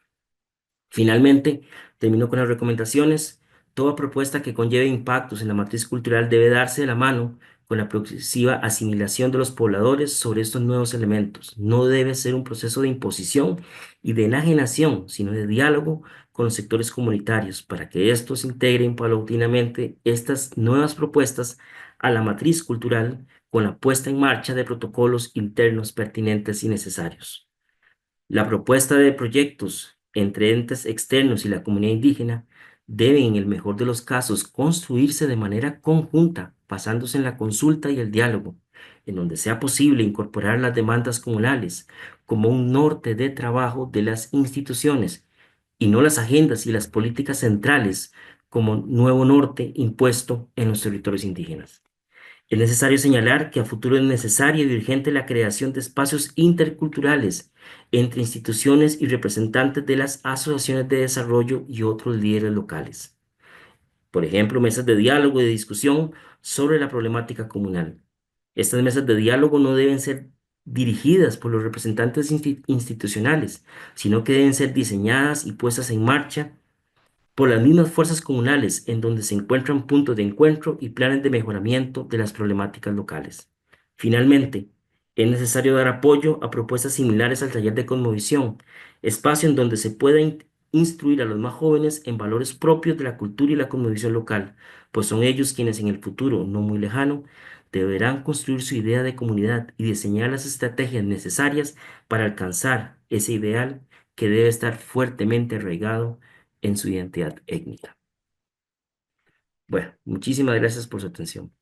Finalmente, termino con las recomendaciones. Toda propuesta que conlleve impactos en la matriz cultural debe darse de la mano con la progresiva asimilación de los pobladores sobre estos nuevos elementos. No debe ser un proceso de imposición y de enajenación, sino de diálogo con los sectores comunitarios para que estos integren paulatinamente estas nuevas propuestas a la matriz cultural con la puesta en marcha de protocolos internos pertinentes y necesarios. La propuesta de proyectos entre entes externos y la comunidad indígena debe, en el mejor de los casos, construirse de manera conjunta, basándose en la consulta y el diálogo, en donde sea posible incorporar las demandas comunales como un norte de trabajo de las instituciones y no las agendas y las políticas centrales como nuevo norte impuesto en los territorios indígenas. Es necesario señalar que a futuro es necesaria y urgente la creación de espacios interculturales entre instituciones y representantes de las asociaciones de desarrollo y otros líderes locales. Por ejemplo, mesas de diálogo y de discusión sobre la problemática comunal. Estas mesas de diálogo no deben ser dirigidas por los representantes institucionales, sino que deben ser diseñadas y puestas en marcha por las mismas fuerzas comunales en donde se encuentran puntos de encuentro y planes de mejoramiento de las problemáticas locales. Finalmente, es necesario dar apoyo a propuestas similares al taller de cosmovisión, espacio en donde se pueda instruir a los más jóvenes en valores propios de la cultura y la cosmovisión local, pues son ellos quienes en el futuro, no muy lejano, deberán construir su idea de comunidad y diseñar las estrategias necesarias para alcanzar ese ideal que debe estar fuertemente arraigado en su identidad étnica. Bueno, muchísimas gracias por su atención.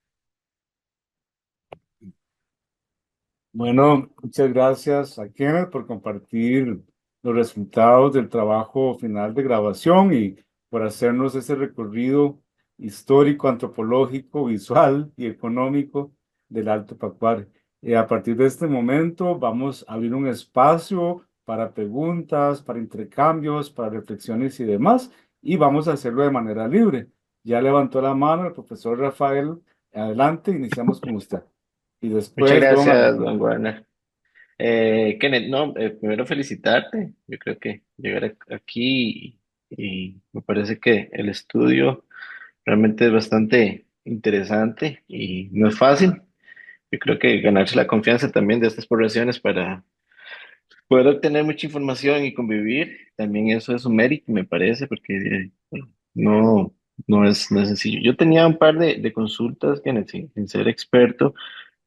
Bueno, muchas gracias a Kenneth por compartir los resultados del trabajo final de grabación y por hacernos ese recorrido histórico, antropológico, visual y económico del Alto Pacuare. A partir de este momento vamos a abrir un espacio para preguntas, para intercambios, para reflexiones y demás, y vamos a hacerlo de manera libre. Ya levantó la mano el profesor Rafael. Adelante, iniciamos con usted. Y Muchas después, don gracias, Alejandro. don Werner. Kenneth, no, primero felicitarte. Yo creo que llegar aquí y me parece que el estudio realmente es bastante interesante y no es fácil. Yo creo que ganarse la confianza también de estas poblaciones para poder obtener mucha información y convivir, también eso es un mérito, me parece, porque no, no es sencillo. Yo tenía un par de consultas, Kenneth, sin ser experto,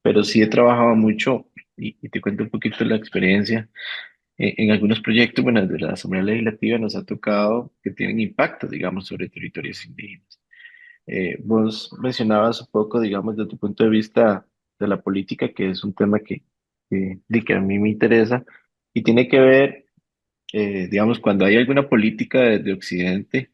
pero sí he trabajado mucho y te cuento un poquito la experiencia. En algunos proyectos, bueno, de la Asamblea Legislativa nos ha tocado que tienen impacto, digamos, sobre territorios indígenas. Vos mencionabas un poco, digamos, desde tu punto de vista de la política, que es un tema que a mí me interesa y tiene que ver, digamos, cuando hay alguna política de Occidente,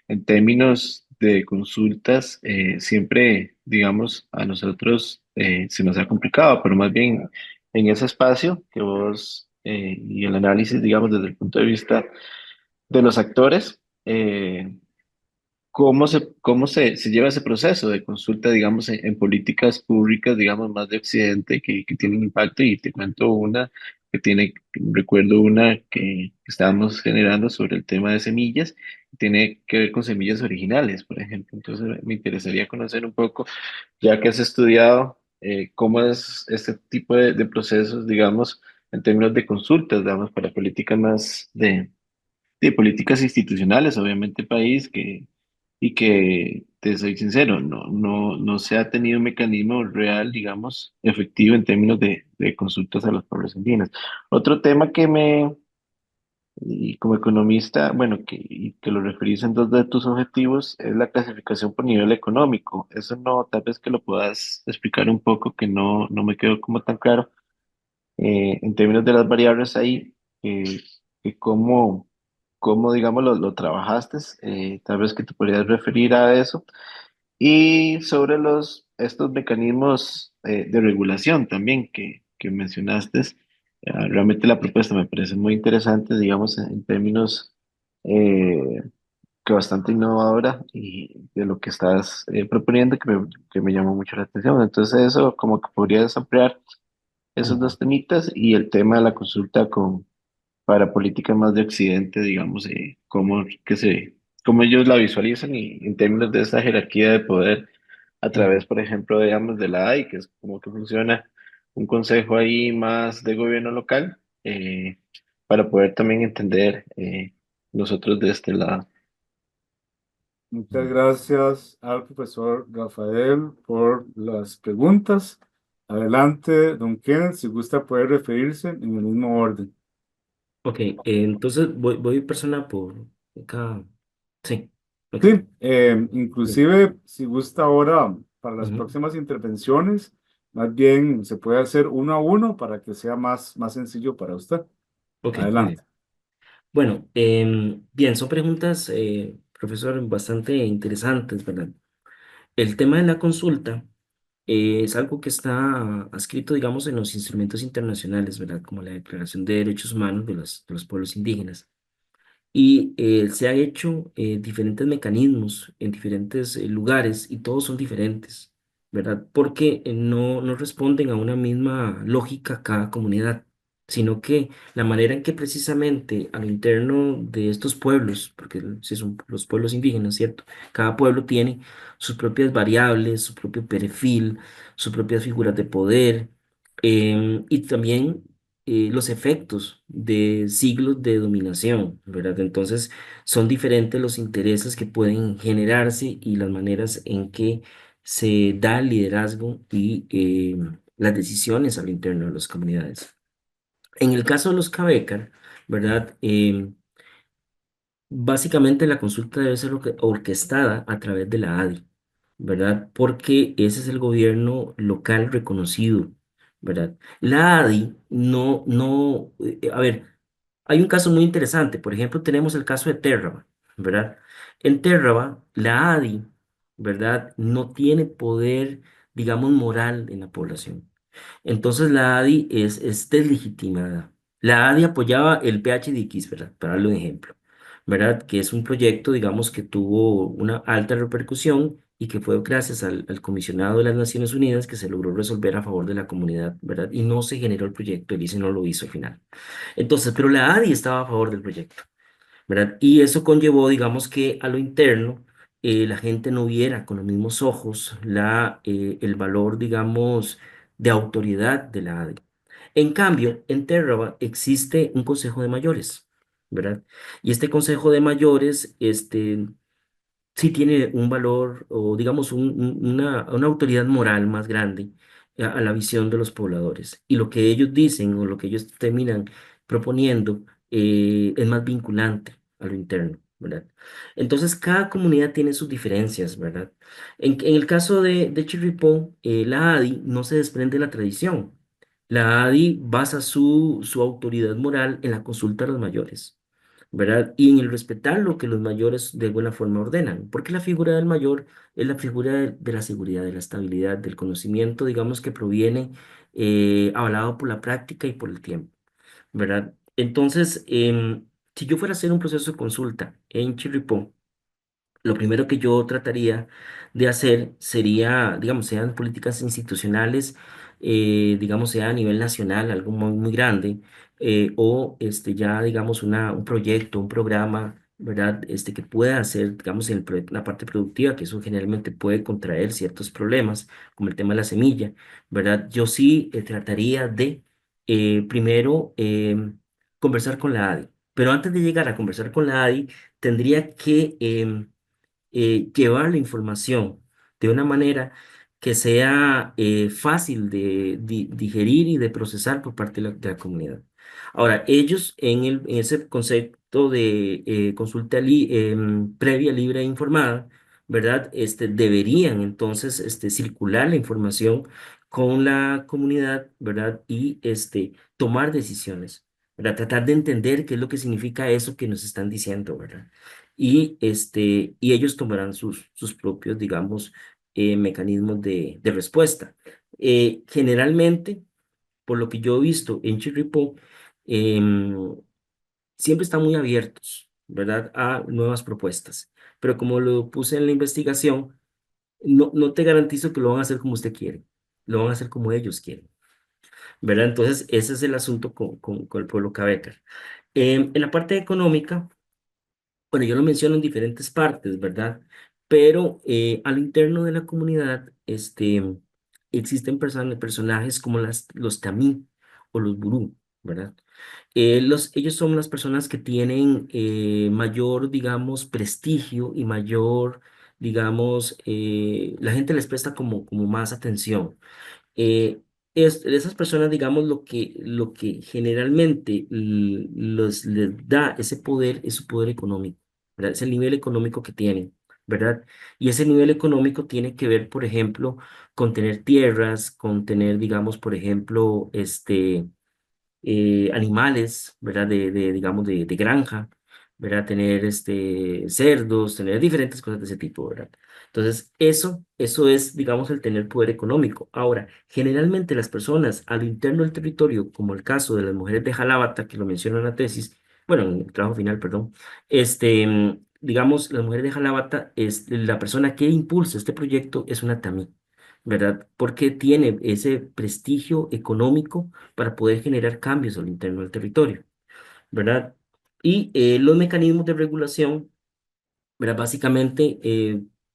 en términos de consultas, siempre, digamos, a nosotros se nos ha complicado, pero más bien en ese espacio que vos y el análisis, digamos, desde el punto de vista de los actores, ¿cómo se lleva ese proceso de consulta, digamos, en políticas públicas, digamos, más de Occidente que tienen impacto? Y te cuento una recuerdo una que estábamos generando sobre el tema de semillas, tiene que ver con semillas originales, por ejemplo. Entonces, me interesaría conocer un poco, ya que has estudiado, cómo es este tipo de procesos, digamos, en términos de consultas, digamos, para políticas más de políticas institucionales, obviamente, país y que, te soy sincero, no se ha tenido un mecanismo real, digamos, efectivo en términos de consultas a los pueblos indígenas. Otro tema y como economista, bueno, y que lo referís en dos de tus objetivos, es la clasificación por nivel económico. Eso no, tal vez que lo puedas explicar un poco, que no me quedó como tan claro en términos de las variables ahí, eh, que cómo, digamos, lo trabajaste, tal vez que te podrías referir a eso, y sobre estos mecanismos de regulación también que mencionaste. Realmente la propuesta me parece muy interesante, digamos, en términos eh, que bastante innovadora y de lo que estás proponiendo que me llamó mucho la atención. Entonces eso como que podrías ampliar esos Ujú, dos temitas y el tema de la consulta para políticas más de Occidente, digamos, cómo ellos la visualizan y en términos de esa jerarquía de poder a ujú. través, por ejemplo, digamos, de la AI, que es como que funciona un consejo ahí más de gobierno local, para poder también entender nosotros de este lado. Muchas gracias al profesor Rafael por las preguntas. Adelante, don Kenneth, si gusta puede referirse en el mismo orden. Ok, entonces voy persona por cada... Sí, ok. Sí, Sí, inclusive si gusta ahora para las ujú, próximas intervenciones, más bien se puede hacer uno a uno para que sea más sencillo para usted. ok, muy bien. Adelante. Bueno, bien, son preguntas, profesor, bastante interesantes, ¿verdad? El tema de la consulta es algo que está adscrito, digamos, en los instrumentos internacionales, ¿verdad? Como la Declaración de Derechos Humanos de los Pueblos Indígenas. Y se han hecho diferentes mecanismos en diferentes lugares y todos son diferentes, ¿verdad? Porque no responden a una misma lógica cada comunidad, sino que la manera en que precisamente a lo interno de estos pueblos, porque si son los pueblos indígenas, ¿cierto? Cada pueblo tiene sus propias variables, su propio perfil, sus propias figuras de poder y también los efectos de siglos de dominación, ¿verdad? Entonces, son diferentes los intereses que pueden generarse y las maneras en que se da el liderazgo y las decisiones a lo interno de las comunidades. En el caso de los Cabecar, ¿verdad? Básicamente la consulta debe ser orquestada a través de la ADI, ¿verdad? Porque ese es el gobierno local reconocido, ¿verdad? La ADI a ver, hay un caso muy interesante. Por ejemplo, tenemos el caso de Térraba, ¿verdad? En Térraba, la ADI, ¿verdad? No tiene poder, digamos, moral en la población. Entonces la ADI es deslegitimada. La ADI apoyaba el PHDX, ¿verdad? Para darle un ejemplo, ¿verdad? Que es un proyecto, digamos, que tuvo una alta repercusión y que fue gracias al comisionado de las Naciones Unidas que se logró resolver a favor de la comunidad, ¿verdad? Y no se generó el proyecto, el ICE no lo hizo al final. Entonces, pero la ADI estaba a favor del proyecto, ¿verdad? Y eso conllevó, digamos, que a lo interno la gente no viera con los mismos ojos el valor, digamos, de autoridad de la ADI. En cambio, en Terraba existe un consejo de mayores, ¿verdad? Y este consejo de mayores, sí tiene un valor o digamos una autoridad moral más grande a la visión de los pobladores. Y lo que ellos dicen o lo que ellos terminan proponiendo es más vinculante a lo interno, ¿verdad? Entonces, cada comunidad tiene sus diferencias, ¿verdad? En el caso de Chirripó, la ADI no se desprende de la tradición. La ADI basa su autoridad moral en la consulta a los mayores. ¿Verdad? Y en el respetar lo que los mayores de alguna forma ordenan, porque la figura del mayor es la figura de la seguridad, de la estabilidad, del conocimiento, digamos, que proviene avalado por la práctica y por el tiempo, ¿verdad? Entonces, si yo fuera a hacer un proceso de consulta en Chirripó, lo primero que yo trataría de hacer sería, digamos, sean políticas institucionales, digamos, sea a nivel nacional, algo muy grande, o ya, digamos, un proyecto, un programa, ¿verdad? Que pueda hacer, digamos, la parte productiva, que eso generalmente puede contraer ciertos problemas, como el tema de la semilla, ¿verdad? Yo sí trataría de, primero, conversar con la ADI, pero antes de llegar a conversar con la ADI, tendría que llevar la información de una manera que sea fácil de digerir y de procesar por parte de la comunidad. Ahora, ellos en ese concepto de consulta previa, libre e informada, ¿verdad? Deberían entonces circular la información con la comunidad, ¿verdad? Y tomar decisiones, ¿verdad? Tratar de entender qué es lo que significa eso que nos están diciendo, ¿verdad? Y ellos tomarán sus propios, digamos, mecanismos de respuesta. Generalmente, por lo que yo he visto en Chirripó, em, siempre están muy abiertos, ¿verdad?, a nuevas propuestas. Pero como lo puse en la investigación, no te garantizo que lo van a hacer como usted quiere, lo van a hacer como ellos quieren, ¿verdad? Entonces, ese es el asunto con el pueblo cabecar. En la parte económica, bueno, yo lo menciono en diferentes partes, ¿verdad? Pero a lo interno de la comunidad, existen personajes como los tamí o los burú, ¿verdad? Ellos son las personas que tienen mayor, digamos, prestigio y mayor, digamos, la gente les presta como más atención. Eh, Esas personas, digamos, lo que generalmente les da ese poder es su poder económico, ¿verdad? Es el nivel económico que tienen, ¿verdad? Y ese nivel económico tiene que ver, por ejemplo, con tener tierras, con tener, digamos, por ejemplo, animales, ¿verdad? Digamos, de granja, ¿verdad? Tener cerdos, tener diferentes cosas de ese tipo, ¿verdad? Entonces, eso es, digamos, el tener poder económico. Ahora, generalmente las personas a lo interno del territorio, como el caso de las mujeres de Jalábata, que lo menciona en la tesis, bueno, en el trabajo final, perdón, digamos, las mujeres de Jalábata, la persona que impulsa este proyecto es una tamí, ¿verdad? Porque tiene ese prestigio económico para poder generar cambios al interno del territorio, ¿verdad? Y los mecanismos de regulación, ¿verdad? Básicamente,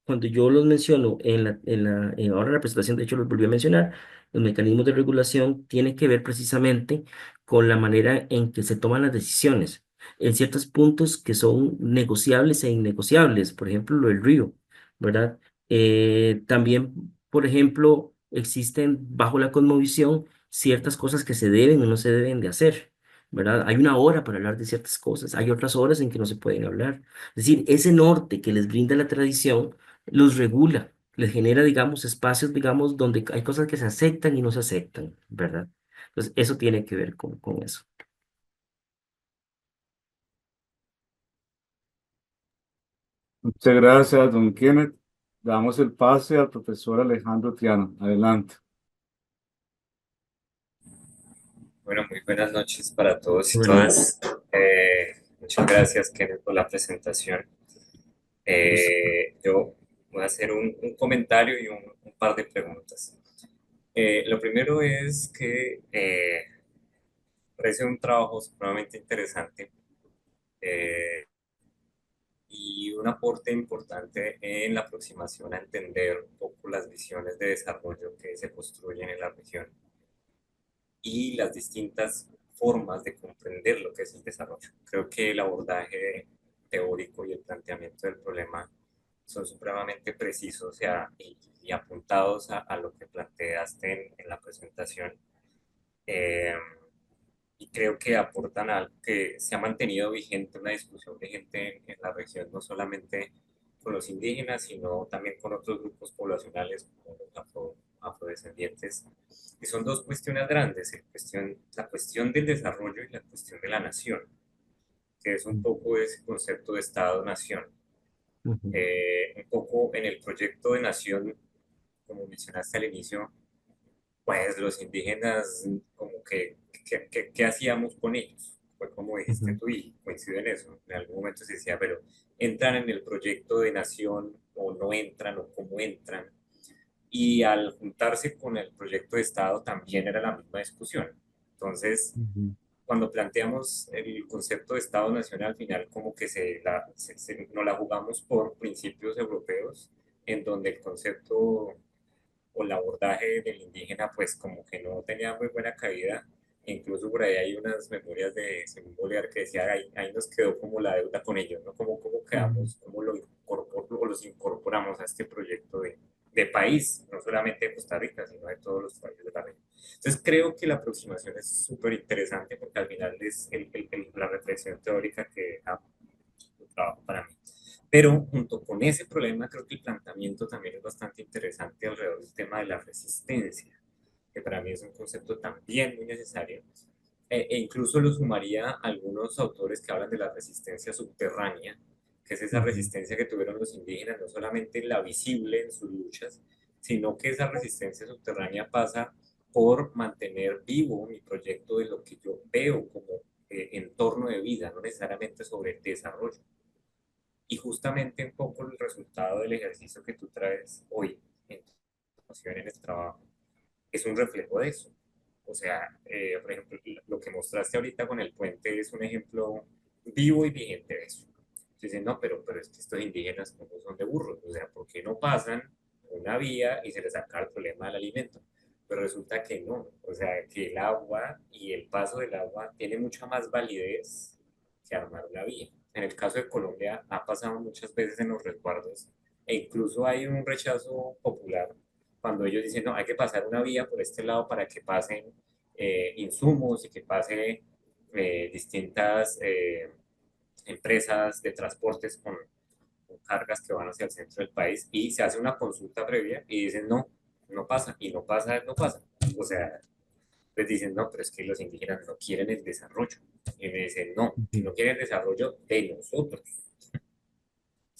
cuando yo los menciono ahora en la presentación, de hecho los volví a mencionar, los mecanismos de regulación tienen que ver precisamente con la manera en que se toman las decisiones, en ciertos puntos que son negociables e innegociables, por ejemplo, lo del río, ¿verdad? También, por ejemplo, existen bajo la cosmovisión ciertas cosas que se deben o no se deben de hacer, ¿verdad? Hay una hora para hablar de ciertas cosas, hay otras horas en que no se pueden hablar. Es decir, ese norte que les brinda la tradición los regula, les genera, digamos, espacios, digamos, donde hay cosas que se aceptan y no se aceptan, ¿verdad? Entonces, eso tiene que ver con eso. Muchas gracias, don Kenneth. Damos el pase al profesor Alejandro Triano. Adelante. Bueno, muy buenas noches para todos y Bueno, todas. Muchas gracias, Kenneth, por la presentación. gusto. Yo voy a hacer un comentario y un par de preguntas. Lo primero es que parece un trabajo supremamente interesante eh, y un aporte importante en la aproximación a entender un poco las visiones de desarrollo que se construyen en la región y las distintas formas de comprender lo que es el desarrollo. Creo que el abordaje teórico y el planteamiento del problema son supremamente precisos, o sea, y apuntados a lo que planteaste en la presentación. Eh, y creo que aportan algo que se ha mantenido vigente, una discusión vigente en la región, no solamente con los indígenas, sino también con otros grupos poblacionales como los afrodescendientes. Y son dos cuestiones grandes, la cuestión del desarrollo y la cuestión de la nación, que es un poco ese concepto de Estado-nación. Ujú, Un poco en el proyecto de nación, como mencionaste al inicio, pues los indígenas, como que, ¿qué hacíamos con ellos? Fue como dijiste ujú, tú y coincido en eso. En algún momento se decía, pero ¿entran en el proyecto de nación o no entran o cómo entran? Y al juntarse con el proyecto de Estado también era la misma discusión. Entonces, ujú, cuando planteamos el concepto de Estado Nacional, al final como que nos la jugamos por principios europeos, en donde el concepto o el abordaje del indígena pues como que no tenía muy buena cabida. Incluso por ahí hay unas memorias de Simón Bolívar que decía, ahí nos quedó como la deuda con ellos, ¿no? Cómo ujú, quedamos, o los incorporamos a este proyecto de país, no solamente de Costa Rica, sino de todos los países de la región. Entonces creo que la aproximación es súper interesante porque al final es la reflexión teórica que ha un trabajo para mí. Pero junto con ese problema, creo que el planteamiento también es bastante interesante alrededor del tema de la resistencia, que para mí es un concepto también muy necesario. E incluso lo sumaría a algunos autores que hablan de la resistencia subterránea, que es esa ujú, resistencia que tuvieron los indígenas, no solamente la visible en sus luchas, sino que esa resistencia subterránea pasa por mantener vivo mi proyecto de lo que yo veo como entorno de vida, no necesariamente sobre desarrollo. Y justamente un poco el resultado del ejercicio que tú traes hoy en tu situación en el trabajo es un reflejo de eso. O sea, por ejemplo, lo que mostraste ahorita con el puente es un ejemplo vivo y vigente de eso. Dicen, no, pero es que estos indígenas como son de burros, o sea, ¿por qué no pasan una vía y se les saca el problema del alimento? Pero resulta que no, o sea, que el agua y el paso del agua tiene mucha más validez que armar una vía. En el caso de Colombia ha pasado muchas veces en los resguardos e incluso hay un rechazo popular cuando ellos dicen, no, hay que pasar una vía por este lado para que pasen insumos y que pase distintas empresas de transportes con cargas que van hacia el centro del país y se hace una consulta previa y dicen, no, no pasa, y no pasa, no pasa. O sea, les dicen, no, pero es que los indígenas no quieren el desarrollo. Y me dicen, no, si ujú, no quieren el desarrollo de nosotros,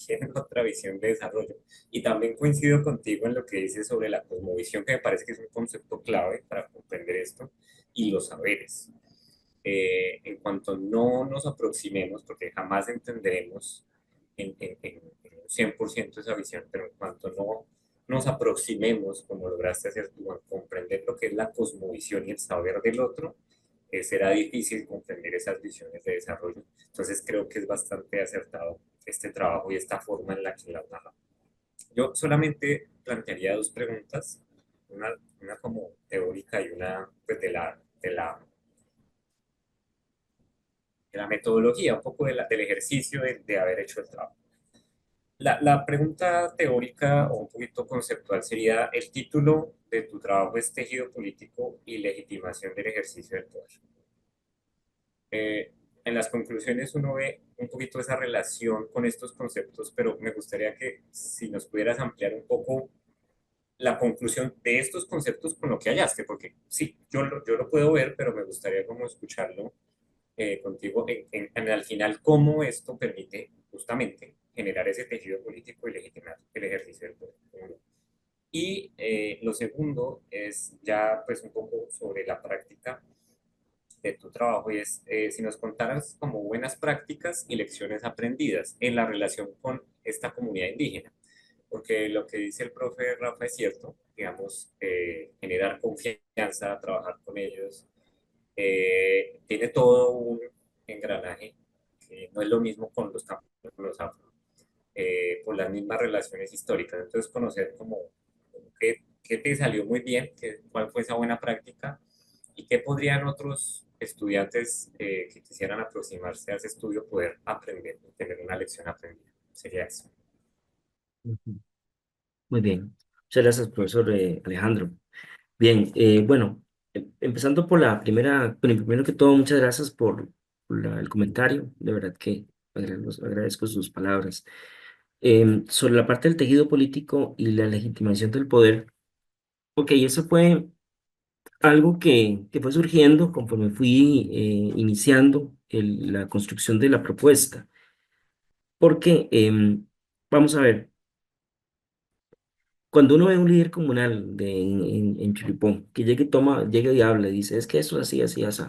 quieren otra visión de desarrollo. Y también coincido contigo en lo que dices sobre la cosmovisión, que me parece que es un concepto clave para comprender esto, y los saberes. En cuanto no nos aproximemos, porque jamás entenderemos en un 100% esa visión, pero en cuanto no nos aproximemos, como lograste hacer tú, a comprender lo que es la cosmovisión y el saber del otro, será difícil comprender esas visiones de desarrollo. Entonces creo que es bastante acertado este trabajo y esta forma en la que la narra. Yo solamente plantearía dos preguntas, una, una como teórica y una pues, de la la metodología, un poco del ejercicio de haber hecho el trabajo. La pregunta teórica o un poquito conceptual sería, el título de tu trabajo es Tejido político y legitimación del ejercicio del poder. Eh, en las conclusiones uno ve un poquito esa relación con estos conceptos, pero me gustaría que si nos pudieras ampliar un poco la conclusión de estos conceptos con lo que hallaste, porque sí, yo lo puedo ver, pero me gustaría como escucharlo contigo al final cómo esto permite justamente generar ese tejido político y legitimar el ejercicio del poder. Y lo segundo es ya pues un poco sobre la práctica de tu trabajo y es si nos contaras como buenas prácticas y lecciones aprendidas en la relación con esta comunidad indígena. Porque lo que dice el profe Rafa es cierto, digamos, generar confianza, trabajar con ellos, tiene todo un engranaje que no es lo mismo con los campos, con los afro, por las mismas relaciones históricas. Entonces, conocer como qué te salió muy bien, cuál fue esa buena práctica y qué podrían otros estudiantes que quisieran aproximarse a ese estudio poder aprender, tener una lección aprendida. Sería eso. Ujú. Muy bien. Muchas gracias, profesor Alejandro. Bien, bueno, empezando por la primera, bueno, primero que todo, muchas gracias por el comentario. De verdad que agradezco sus palabras. Sobre la parte del tejido político y la legitimación del poder, ok, eso fue algo que fue surgiendo conforme fui iniciando la construcción de la propuesta. Porque, vamos a ver, cuando uno ve un líder comunal en Chiripó, que llega y habla y dice, es que eso es así, así, así.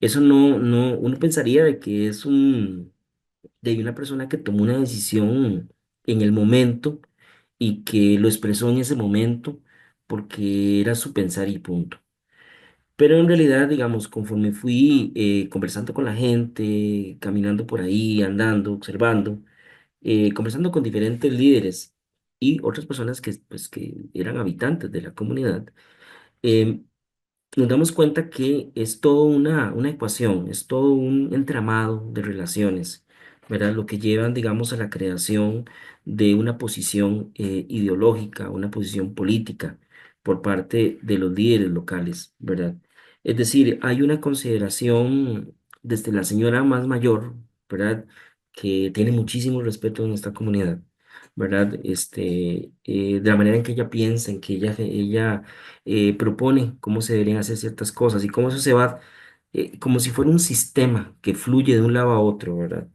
Eso uno pensaría de que es de una persona que tomó una decisión en el momento y que lo expresó en ese momento porque era su pensar y punto. Pero en realidad, digamos, conforme fui conversando con la gente, caminando por ahí, andando, observando, conversando con diferentes líderes y otras personas pues, que eran habitantes de la comunidad, em, nos damos cuenta que es todo una ecuación, es todo un entramado de relaciones, ¿verdad? Lo que llevan, digamos, a la creación de una posición ideológica, una posición política por parte de los líderes locales, ¿verdad? Es decir, hay una consideración desde la señora más mayor, ¿verdad? Que tiene muchísimo respeto en esta comunidad. ¿Verdad? De la manera en que ella piensa, en que ella propone cómo se deberían hacer ciertas cosas y cómo eso se va, como si fuera un sistema que fluye de un lado a otro, ¿verdad?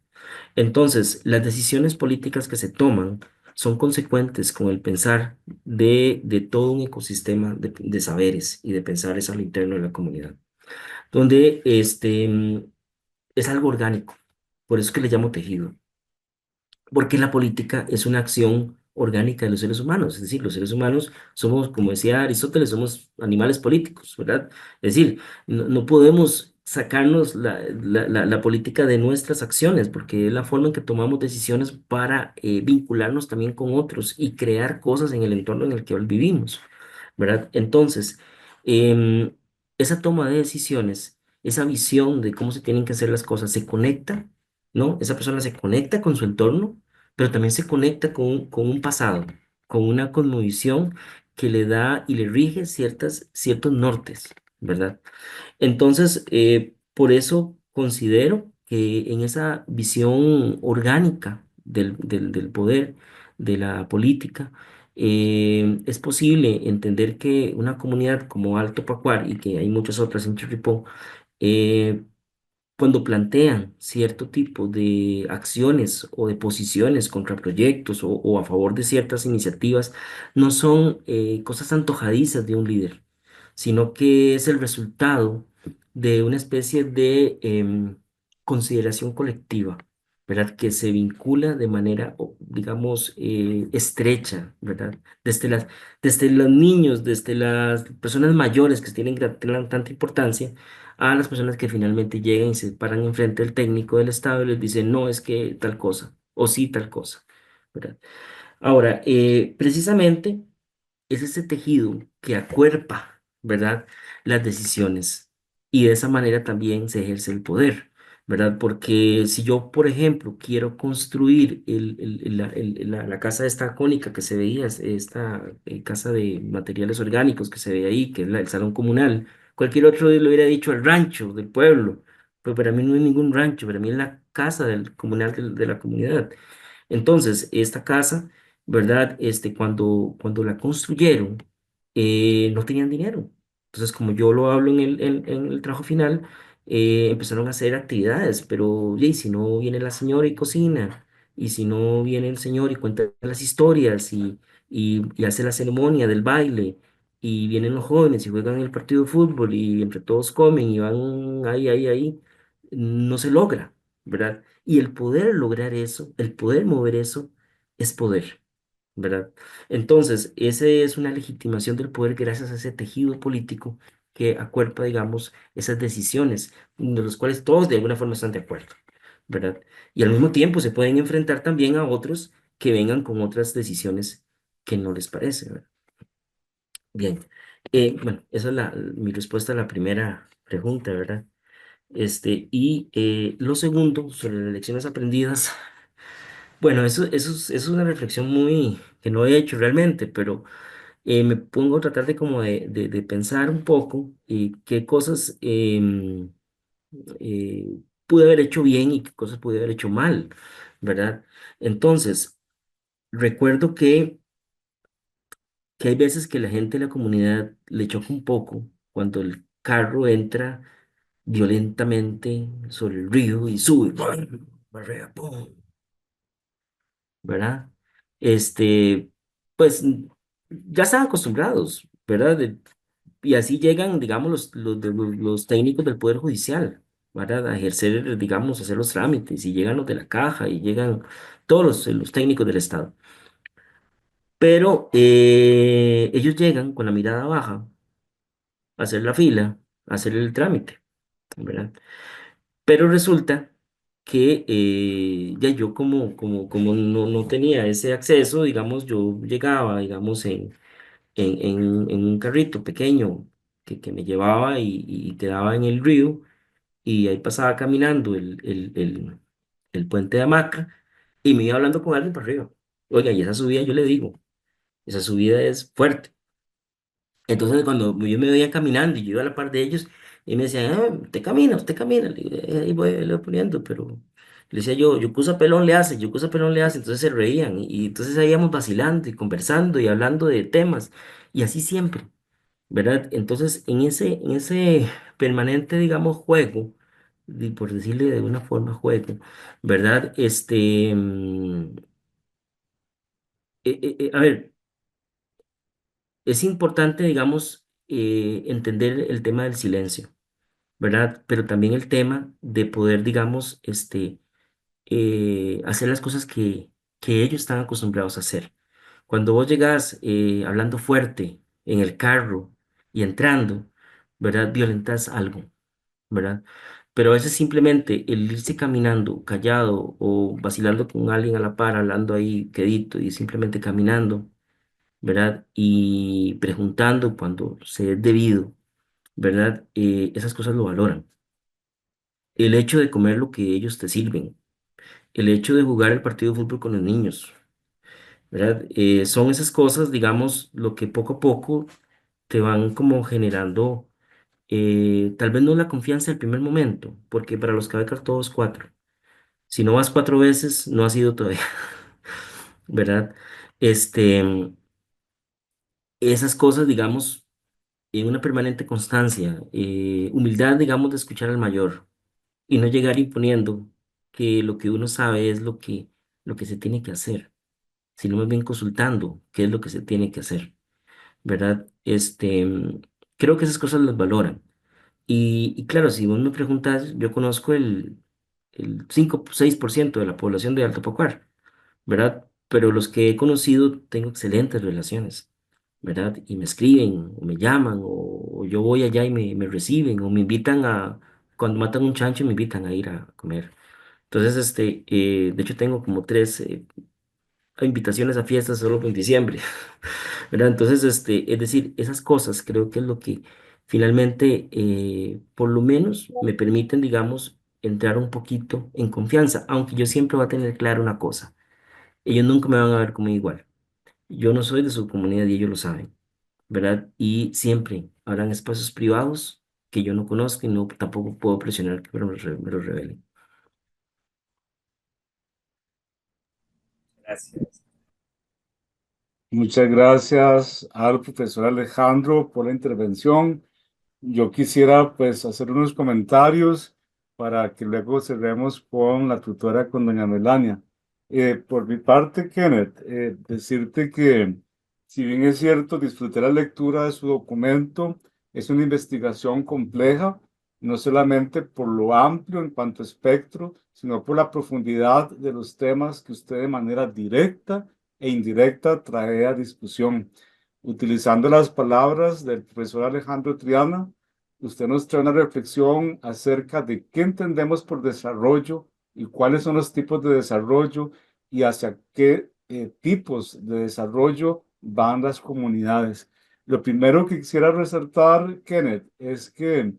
Entonces, las decisiones políticas que se toman son consecuentes con el pensar de todo un ecosistema de saberes y de pensares a lo interno de la comunidad, donde es algo orgánico, por eso es que le llamo tejido porque la política es una acción orgánica de los seres humanos, es decir, los seres humanos somos, como decía Aristóteles, somos animales políticos, ¿verdad? Es decir, no podemos sacarnos la política de nuestras acciones, porque es la forma en que tomamos decisiones para vincularnos también con otros y crear cosas en el entorno en el que hoy vivimos, ¿verdad? Entonces, em, esa toma de decisiones, esa visión de cómo se tienen que hacer las cosas, se conecta, ¿no? Esa persona se conecta con su entorno, pero también se conecta con un pasado, con una cosmovisión que le da y le rige ciertos nortes, ¿verdad? Entonces, por eso considero que en esa visión orgánica del poder, de la política, es posible entender que una comunidad como Alto Pacuar y que hay muchas otras en Chirripó, eh, cuando plantean cierto tipo de acciones o de posiciones contra proyectos o a favor de ciertas iniciativas, no son cosas antojadizas de un líder, sino que es el resultado de una especie de consideración colectiva, ¿verdad? Que se vincula de manera, digamos, estrecha, ¿verdad? Desde los niños, desde las personas mayores que tienen tanta importancia a las personas que finalmente llegan y se paran enfrente del técnico del Estado y les dicen, no, es que tal cosa, o sí tal cosa, ¿verdad? Ahora, precisamente es ese tejido que acuerpa, ¿verdad? Las decisiones y de esa manera también se ejerce el poder, ¿verdad? Porque si yo, por ejemplo, quiero construir la casa esta cónica que se veía, esta casa de materiales orgánicos que se ve ahí, que es el salón comunal, cualquier otro le hubiera dicho el rancho del pueblo, pero para mí no es ningún rancho, para mí es la casa del comunal de la comunidad. Entonces, esta casa, ¿verdad? Cuando la construyeron, no tenían dinero. Entonces, como yo lo hablo en el trabajo final, empezaron a hacer actividades, pero y si no viene la señora y cocina, y si no viene el señor y cuenta las historias y hace la ceremonia del baile, y vienen los jóvenes y juegan el partido de fútbol y entre todos comen y van ahí, no se logra, ¿verdad? Y el poder lograr eso, el poder mover eso, es poder, ¿verdad? Entonces, esa es una legitimación del poder gracias a ese tejido político que acuerpa, digamos, esas decisiones, de los cuales todos de alguna forma están de acuerdo, ¿verdad? Y al mismo tiempo se pueden enfrentar también a otros que vengan con otras decisiones que no les parece, ¿verdad? Bien, bueno, esa es mi respuesta a la primera pregunta, ¿verdad? Lo segundo, sobre las lecciones aprendidas, bueno, eso es una reflexión muy que no he hecho realmente, pero me pongo a tratar de como de pensar un poco qué cosas pude haber hecho bien y qué cosas pude haber hecho mal, ¿verdad? Entonces, recuerdo que hay veces que la gente de la comunidad le choca un poco cuando el carro entra violentamente sobre el río y sube, ¡bam! Barrea, ¡pum! ¿Verdad? Este, pues ya están acostumbrados, ¿verdad? Y así llegan, digamos, los técnicos del Poder Judicial, ¿verdad? A ejercer, digamos, a hacer los trámites, y llegan los de la caja, y llegan todos los técnicos del Estado. Pero ellos llegan con la mirada baja a hacer la fila, a hacer el trámite, ¿verdad? Pero resulta que ya yo como no tenía ese acceso, digamos, yo llegaba, digamos, en un carrito pequeño que me llevaba y quedaba en el río y ahí pasaba caminando el puente de hamaca y me iba hablando con alguien para arriba. Oiga, y esa subida yo le digo, esa subida es fuerte. Entonces cuando yo me veía caminando y yo iba a la par de ellos y me decían, ah, usted camina, le digo, ahí voy, le voy poniendo, pero le decía yo cosa pelón le hace, yo cosa pelón le hace, entonces se reían y entonces ahí íbamos vacilando y conversando y hablando de temas y así siempre. ¿Verdad? Entonces, en ese permanente, digamos, juego, por decirle de alguna forma juego, ¿verdad? A ver, es importante, digamos, entender el tema del silencio, ¿verdad? Pero también el tema de poder, digamos, hacer las cosas que ellos están acostumbrados a hacer. Cuando vos llegás hablando fuerte en el carro y entrando, ¿verdad? Violentas algo, ¿verdad? Pero a veces simplemente el irse caminando callado o vacilando con alguien a la par, hablando ahí quedito y simplemente caminando, ¿verdad? Y preguntando cuando se es debido, ¿verdad? Esas cosas lo valoran. El hecho de comer lo que ellos te sirven, el hecho de jugar el partido de fútbol con los niños, ¿verdad? Son esas cosas, digamos, lo que poco a poco te van como generando, tal vez no la confianza del primer momento, porque para los cabecas todo es cuatro. Si no vas cuatro veces, no has ido todavía, ¿verdad? Este, esas cosas, digamos, en una permanente constancia, humildad, digamos, de escuchar al mayor y no llegar imponiendo que lo que uno sabe es lo que se tiene que hacer, sino más bien consultando qué es lo que se tiene que hacer, ¿verdad? Creo que esas cosas las valoran. Y claro, si vos me preguntas, yo conozco el 5 6% de la población de Alto Pocuar, ¿verdad? Pero los que he conocido tengo excelentes relaciones, ¿verdad? Y me escriben, o me llaman, o yo voy allá y me reciben, o me invitan cuando matan un chancho, me invitan a ir a comer. Entonces, de hecho tengo como tres invitaciones a fiestas solo en diciembre, ¿verdad? Entonces, es decir, esas cosas creo que es lo que finalmente, por lo menos, me permiten, digamos, entrar un poquito en confianza, aunque yo siempre voy a tener claro una cosa, ellos nunca me van a ver como igual. Yo no soy de su comunidad y ellos lo saben, ¿verdad? Y siempre habrán espacios privados que yo no conozco y no tampoco puedo presionar que me lo revelen. Gracias. Muchas gracias al profesor Alejandro por la intervención. Yo quisiera pues hacer unos comentarios para que luego cerremos con la tutora, con doña Melania. Por mi parte, Kenneth, decirte que si bien es cierto, disfruté la lectura de su documento, es una investigación compleja, no solamente por lo amplio en cuanto a espectro, sino por la profundidad de los temas que usted de manera directa e indirecta trae a discusión. Utilizando las palabras del profesor Alejandro Triana, usted nos trae una reflexión acerca de qué entendemos por desarrollo y cuáles son los tipos de desarrollo y hacia qué tipos de desarrollo van las comunidades. Lo primero que quisiera resaltar, Kenneth, es que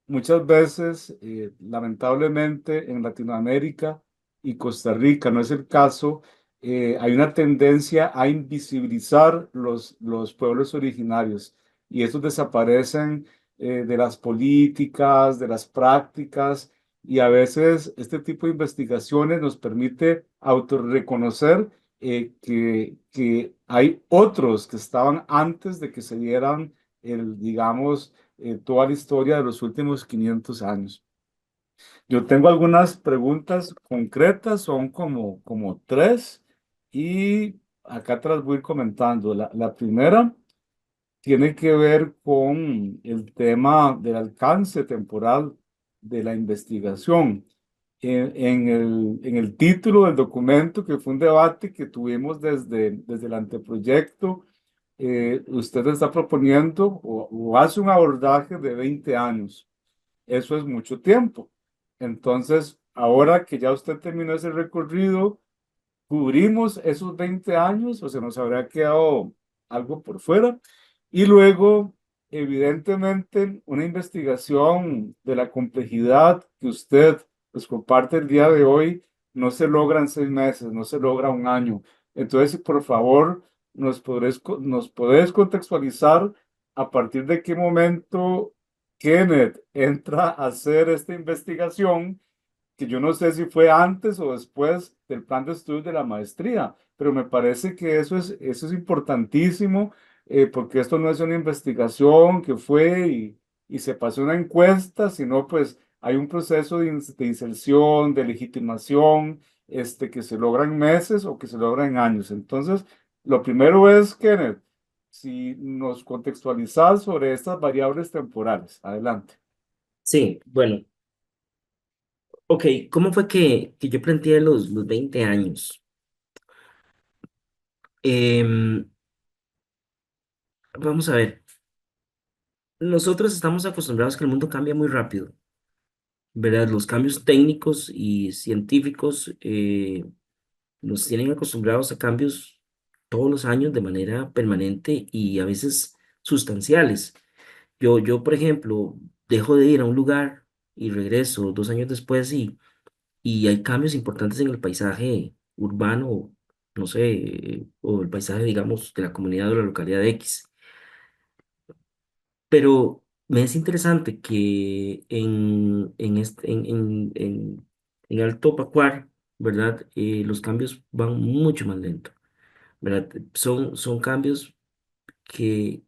muchas veces, lamentablemente, en Latinoamérica y Costa Rica, no es el caso, hay una tendencia a invisibilizar los pueblos originarios y estos desaparecen de las políticas, de las prácticas y a veces este tipo de investigaciones nos permite autorreconocer que hay otros que estaban antes de que se dieran digamos, toda la historia de los últimos 500 años. Yo tengo algunas preguntas concretas, son como tres, y acá te las voy a ir comentando. La primera tiene que ver con el tema del alcance temporal de la investigación. En el título del documento, que fue un debate que tuvimos desde el anteproyecto, usted está proponiendo o hace un abordaje de 20 años. Eso es mucho tiempo. Entonces, ahora que ya usted terminó ese recorrido, ¿cubrimos esos 20 años o se nos habrá quedado algo por fuera? Y luego, evidentemente, una investigación de la complejidad que usted nos comparte el día de hoy no se logra en 6 meses, no se logra un año. Entonces, por favor, nos podés contextualizar a partir de qué momento Kenneth entra a hacer esta investigación, que yo no sé si fue antes o después del plan de estudios de la maestría, pero me parece que eso es importantísimo, porque esto no es una investigación que fue y se pasó una encuesta, sino pues hay un proceso de inserción, de legitimación, que se logra en meses o que se logra en años. Entonces, lo primero es, Kenneth, si nos contextualizas sobre estas variables temporales. Adelante. Sí, bueno, ok, ¿cómo fue que yo planteé los 20 años? Em, Vamos a ver, nosotros estamos acostumbrados que el mundo cambia muy rápido, ¿verdad? Los cambios técnicos y científicos nos tienen acostumbrados a cambios todos los años de manera permanente y a veces sustanciales. Por ejemplo, dejo de ir a un lugar y regreso 2 años después y hay cambios importantes en el paisaje urbano, no sé, o el paisaje, digamos, de la comunidad o la localidad X. Pero me es interesante que en Alto Pacuar, ¿verdad? Los cambios van mucho más lento, ¿verdad? Son cambios que,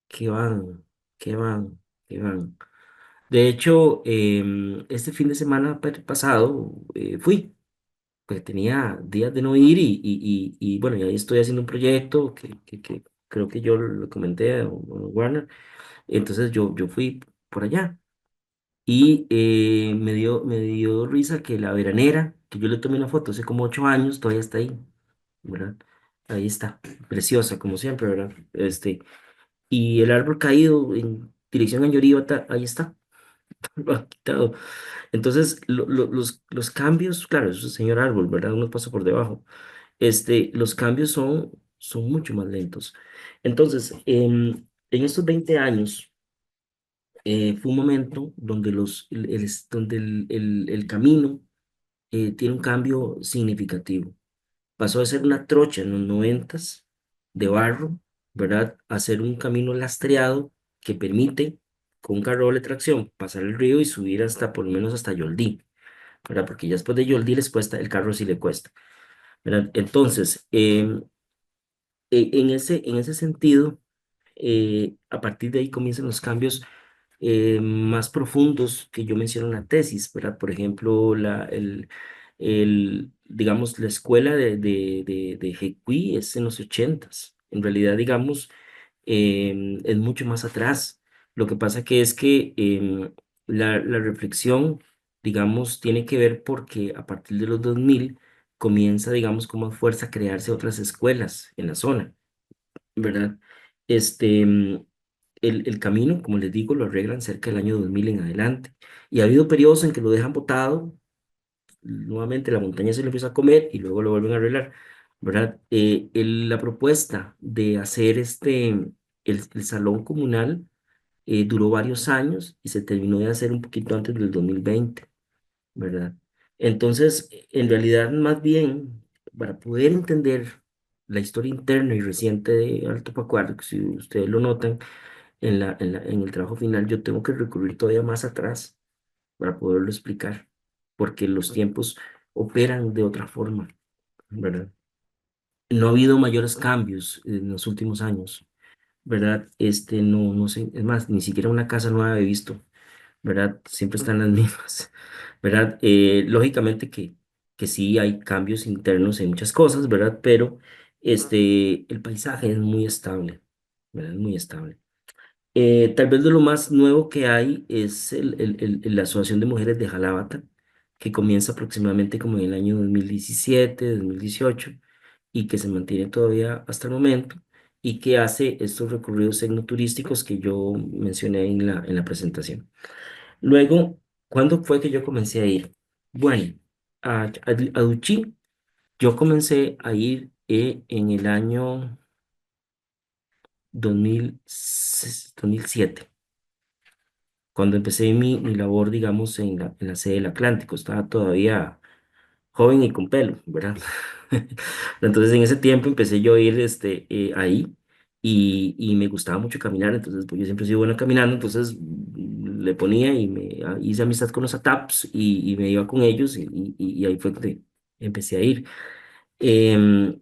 que van, que van, que van. De hecho, este fin de semana pasado fui, pues tenía días de no ir y bueno, y ahí estoy haciendo un proyecto que creo que yo lo comenté a Warner. Entonces yo fui por allá y me dio risa que la veranera, que yo le tomé una foto hace como 8 años, todavía está ahí, ¿verdad? Ahí está, preciosa como siempre, ¿verdad? Y el árbol caído en dirección a Lloribata, ahí está, lo han quitado. Entonces, los cambios, claro, es un señor árbol, ¿verdad? Uno pasa por debajo. Los cambios son mucho más lentos. Entonces, en estos 20 años, fue un momento donde, donde el camino tiene un cambio significativo. Pasó de ser una trocha en los noventas de barro, ¿verdad? A ser un camino lastreado que permite, con un carro de tracción, pasar el río y subir hasta, por lo menos hasta Yoldí, ¿verdad? Porque ya después de Yoldí les cuesta, el carro sí le cuesta, ¿verdad? Entonces, en ese sentido, a partir de ahí comienzan los cambios más profundos que yo menciono en la tesis, ¿verdad? Por ejemplo, digamos, la escuela de Jecuy es en los ochentas. En realidad, digamos, es mucho más atrás. Lo que pasa que es que la reflexión, digamos, tiene que ver porque a partir de los 2000 comienza, digamos, como a fuerza a crearse otras escuelas en la zona, ¿verdad? Este, el camino, como les digo, lo arreglan cerca del año 2000 en adelante. Y ha habido periodos en que lo dejan botado, nuevamente la montaña se lo empieza a comer y luego lo vuelven a arreglar, ¿verdad? La propuesta de hacer el salón comunal duró varios años y se terminó de hacer un poquito antes del 2020, ¿verdad? Entonces, en realidad, más bien, para poder entender la historia interna y reciente de Alto Pacuaro, que si ustedes lo notan en el trabajo final, yo tengo que recurrir todavía más atrás para poderlo explicar, porque los tiempos operan de otra forma, ¿verdad? No ha habido mayores cambios en los últimos años, ¿verdad? No, no sé, es más, ni siquiera una casa nueva he visto, ¿verdad? Siempre están las mismas, ¿verdad? Lógicamente que sí hay cambios internos en muchas cosas, ¿verdad? Pero el paisaje es muy estable, ¿verdad? Es muy estable. Tal vez de lo más nuevo que hay es la Asociación de Mujeres de Jalábata, que comienza aproximadamente como en el año 2017, 2018, y que se mantiene todavía hasta el momento, y que hace estos recorridos etnoturísticos que yo mencioné en la presentación. Luego, ¿cuándo fue que yo comencé a ir? Bueno, a Duchí, yo comencé a ir en el año 2007 cuando empecé mi labor, digamos, en la sede del Atlántico. Estaba todavía joven y con pelo, ¿verdad? Entonces, en ese tiempo empecé yo a ir ahí y me gustaba mucho caminar. Entonces, pues yo siempre he sido bueno caminando. Entonces, le ponía y hice amistad con los ATAPs y me iba con ellos y ahí fue donde empecé a ir. Em,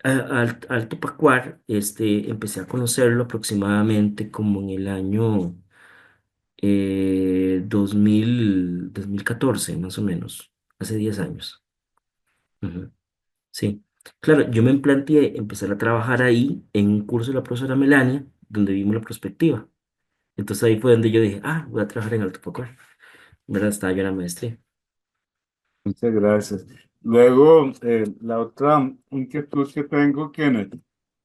al Tupacuar, empecé a conocerlo aproximadamente como en el año 2014 más o menos, hace 10 años. Ujú. Sí, claro, yo me planteé empezar a trabajar ahí en un curso de la profesora Melania, donde vimos la perspectiva. Entonces ahí fue donde yo dije, ah, voy a trabajar en Alto Pacuar, ¿verdad? Estaba yo en la maestría. Muchas gracias. Luego, la otra inquietud que tengo, Kenneth,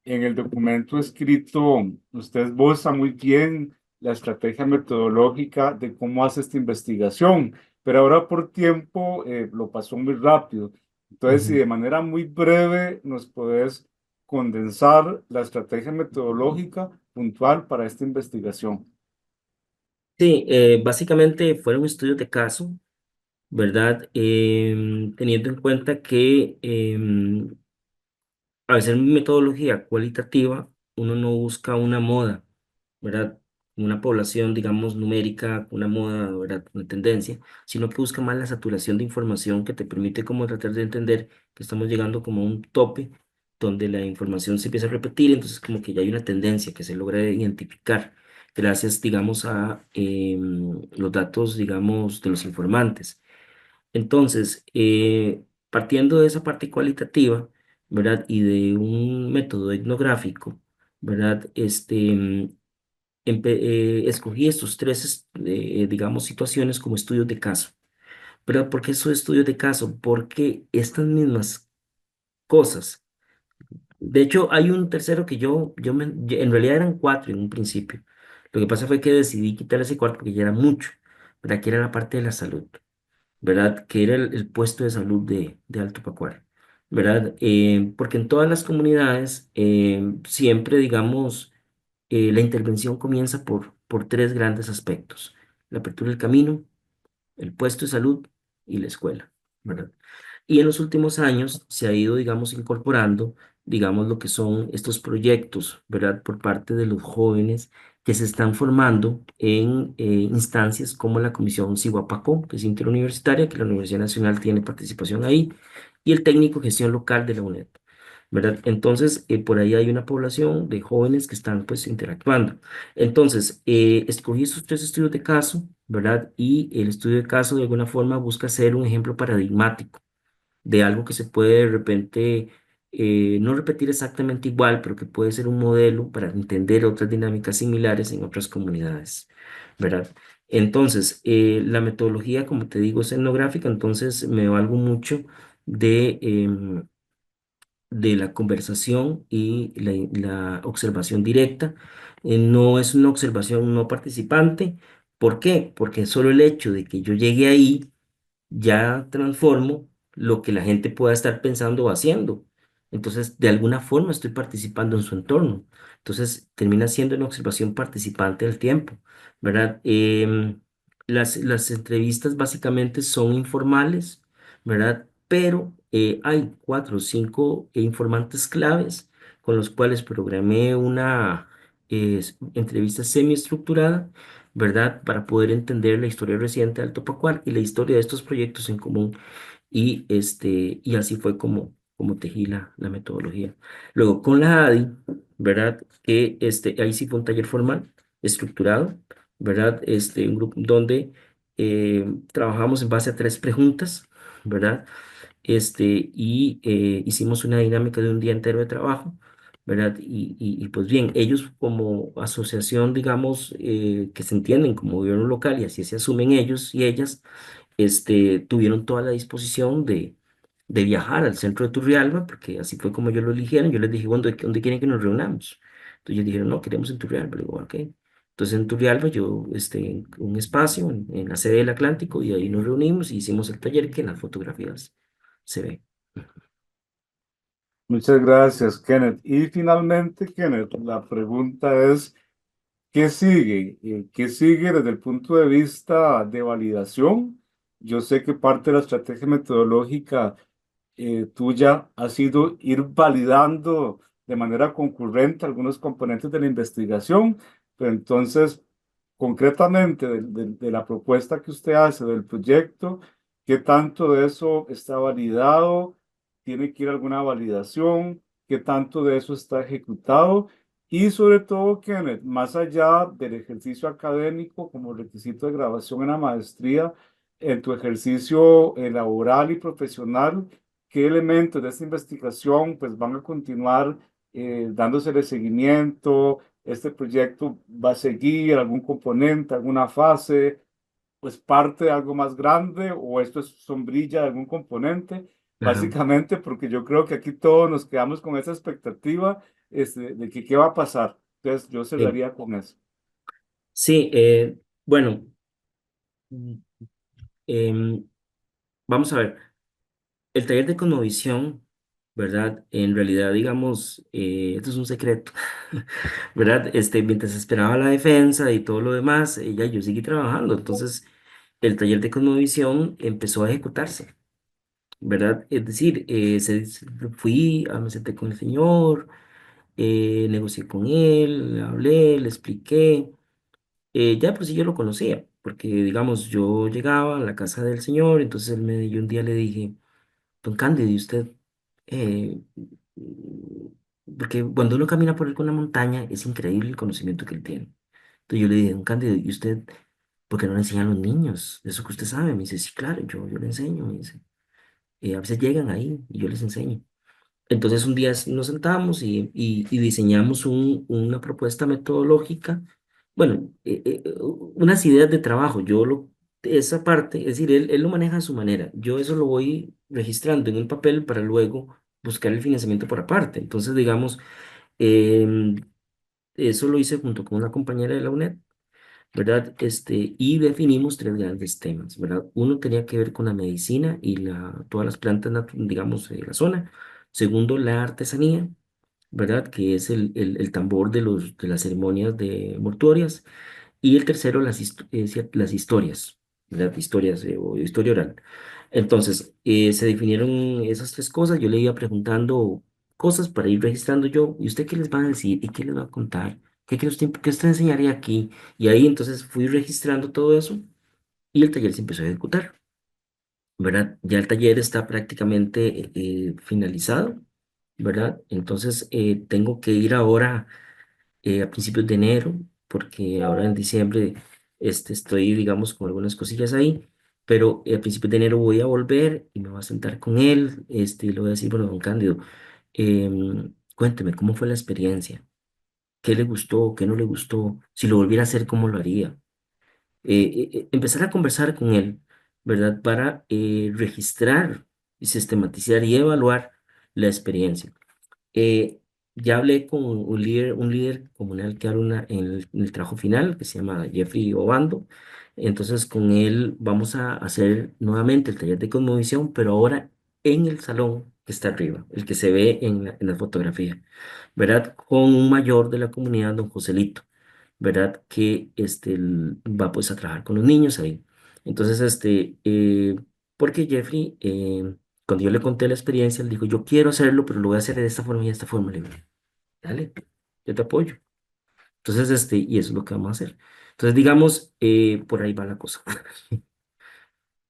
en el documento escrito, usted esboza muy bien la estrategia metodológica de cómo hace esta investigación, pero ahora por tiempo lo pasó muy rápido. Entonces, si Ujú. de manera muy breve nos podés condensar la estrategia metodológica puntual para esta investigación. Sí, básicamente fueron estudios de caso, ¿verdad? Teniendo en cuenta que al hacer metodología cualitativa, uno no busca una moda, ¿verdad? Una población, digamos, numérica, una moda, ¿verdad? Una tendencia, sino que busca más la saturación de información que te permite como tratar de entender que estamos llegando como a un tope donde la información se empieza a repetir, entonces como que ya hay una tendencia que se logra identificar gracias, digamos, a los datos, digamos, de los informantes. Entonces, partiendo de esa parte cualitativa, ¿verdad? Y de un método etnográfico, ¿verdad? Escogí estos tres, digamos, situaciones como estudios de caso. ¿Verdad? ¿Por qué esos estudios de caso? Porque estas mismas cosas, de hecho, hay un tercero que en realidad eran cuatro en un principio. Lo que pasa fue que decidí quitar ese cuarto porque ya era mucho, ¿verdad? Que era la parte de la salud. ¿Verdad? Que era el puesto de salud de Alto Pacuar, ¿verdad? Porque en todas las comunidades siempre, digamos, la intervención comienza por tres grandes aspectos: la apertura del camino, el puesto de salud y la escuela, ¿verdad? Y en los últimos años se ha ido, digamos, incorporando, digamos, lo que son estos proyectos, ¿verdad? Por parte de los jóvenes que se están formando en instancias como la Comisión Siguapacó, que es interuniversitaria, que la Universidad Nacional tiene participación ahí, y el técnico de gestión local de la UNED, ¿verdad? Entonces, por ahí hay una población de jóvenes que están, pues, interactuando. Entonces, escogí estos tres estudios de caso, ¿verdad? Y el estudio de caso, de alguna forma, busca ser un ejemplo paradigmático de algo que se puede de repente no repetir exactamente igual, pero que puede ser un modelo para entender otras dinámicas similares en otras comunidades, ¿verdad? Entonces, la metodología, como te digo, es etnográfica, entonces me valgo mucho de, de la conversación y la observación directa. No es una observación no participante. ¿Por qué? Porque solo el hecho de que yo llegue ahí ya transformo lo que la gente pueda estar pensando o haciendo. Entonces, de alguna forma estoy participando en su entorno. Entonces, termina siendo una observación participante del tiempo, ¿verdad? Las entrevistas básicamente son informales, ¿verdad? Pero hay cuatro o cinco informantes claves con los cuales programé una entrevista semiestructurada, ¿verdad? Para poder entender la historia reciente de Alto Pacual y la historia de estos proyectos en común. Y así fue como tejí la metodología. Luego, con la ADI, ¿verdad? Que ahí sí fue un taller formal, estructurado, ¿verdad? Un grupo donde trabajamos en base a tres preguntas, ¿verdad? Hicimos una dinámica de un día entero de trabajo, ¿verdad? Pues bien, ellos como asociación, digamos, que se entienden como gobierno local y así se asumen ellos y ellas, tuvieron toda la disposición de viajar al centro de Turrialba, porque así fue como ellos lo eligieron. Yo les dije, bueno, ¿dónde quieren que nos reunamos? Entonces ellos dijeron, no, queremos en Turrialba. Le digo, ok. Entonces en Turrialba yo, en un espacio en la sede del Atlántico, y ahí nos reunimos y hicimos el taller que en las fotografías se ve. Muchas gracias, Kenneth. Y finalmente, Kenneth, la pregunta es, ¿qué sigue? ¿Qué sigue desde el punto de vista de validación? Yo sé que parte de la estrategia metodológica tuya ha sido ir validando de manera concurrente algunos componentes de la investigación, pero entonces, concretamente de la propuesta que usted hace del proyecto, ¿qué tanto de eso está validado? ¿Tiene que ir a alguna validación? ¿Qué tanto de eso está ejecutado? Y sobre todo, Kenneth, más allá del ejercicio académico como requisito de grabación en la maestría, en tu ejercicio laboral y profesional, ¿qué elementos de esta investigación pues van a continuar dándosele seguimiento? ¿Este proyecto va a seguir algún componente, alguna fase, pues parte de algo más grande o esto es sombrilla de algún componente? Ajá. Básicamente porque yo creo que aquí todos nos quedamos con esa expectativa de que qué va a pasar. Entonces yo Sí, cerraría con eso. sí, bueno, mm, em, vamos a ver. El taller de cosmovisión, ¿verdad? En realidad, digamos, esto es un secreto, ¿verdad? Mientras esperaba la defensa y todo lo demás, ya yo seguí trabajando. Entonces, el taller de cosmovisión empezó a ejecutarse, ¿verdad? Es decir, me senté con el señor, negocié con él, le hablé, le expliqué. Ya pues sí yo lo conocía, porque digamos, yo llegaba a la casa del señor, entonces yo un día le dije, don Cándido, ¿y usted? eh, Porque cuando uno camina por alguna montaña, es increíble el conocimiento que él tiene. Entonces yo le dije, don Cándido, ¿y usted por qué no le enseña a los niños eso que usted sabe? Me dice, sí, claro, yo le enseño, me dice. A veces llegan ahí y yo les enseño. Entonces un día nos sentamos y diseñamos una propuesta metodológica, bueno, unas ideas de trabajo. Esa parte, es decir, él lo maneja a su manera. Yo eso lo voy registrando en un papel para luego buscar el financiamiento por aparte. Entonces, digamos, em, eso lo hice junto con una compañera de la UNED, ¿verdad? Y definimos tres grandes temas, ¿verdad? Uno tenía que ver con la medicina y todas las plantas, digamos, de la zona. Segundo, la artesanía, ¿verdad? Que es el tambor de las ceremonias mortuorias. Y el tercero, las historias, ¿verdad? Historias o historia oral. Entonces, se definieron esas tres cosas. Yo le iba preguntando cosas para ir registrando yo. ¿Y usted qué les va a decir? ¿Y qué les va a contar? ¿Qué usted enseñaría aquí? Y ahí entonces fui registrando todo eso y el taller se empezó a ejecutar, ¿verdad? Ya el taller está prácticamente finalizado, ¿verdad? Entonces, tengo que ir ahora a principios de enero, porque ahora en diciembre estoy, digamos, con algunas cosillas ahí, pero a principios de enero voy a volver y me voy a sentar con él, y le voy a decir, bueno, don Cándido, cuénteme cómo fue la experiencia, qué le gustó, qué no le gustó, si lo volviera a hacer, cómo lo haría. Empezar a conversar con él, ¿verdad? Para registrar y sistematizar y evaluar la experiencia. Eh, ya hablé con un líder comunal que habla en el trabajo final, que se llama Jeffrey Obando. Entonces, con él vamos a hacer nuevamente el taller de cosmovisión, pero ahora en el salón que está arriba, el que se ve en la fotografía, ¿verdad? Con un mayor de la comunidad, don Joselito, ¿verdad? Que va pues a trabajar con los niños ahí. Entonces, porque Jeffrey, cuando yo le conté la experiencia, él dijo, yo quiero hacerlo, pero lo voy a hacer de esta forma y de esta forma. Le digo, dale, yo te apoyo. Entonces, y eso es lo que vamos a hacer. Entonces, digamos, por ahí va la cosa.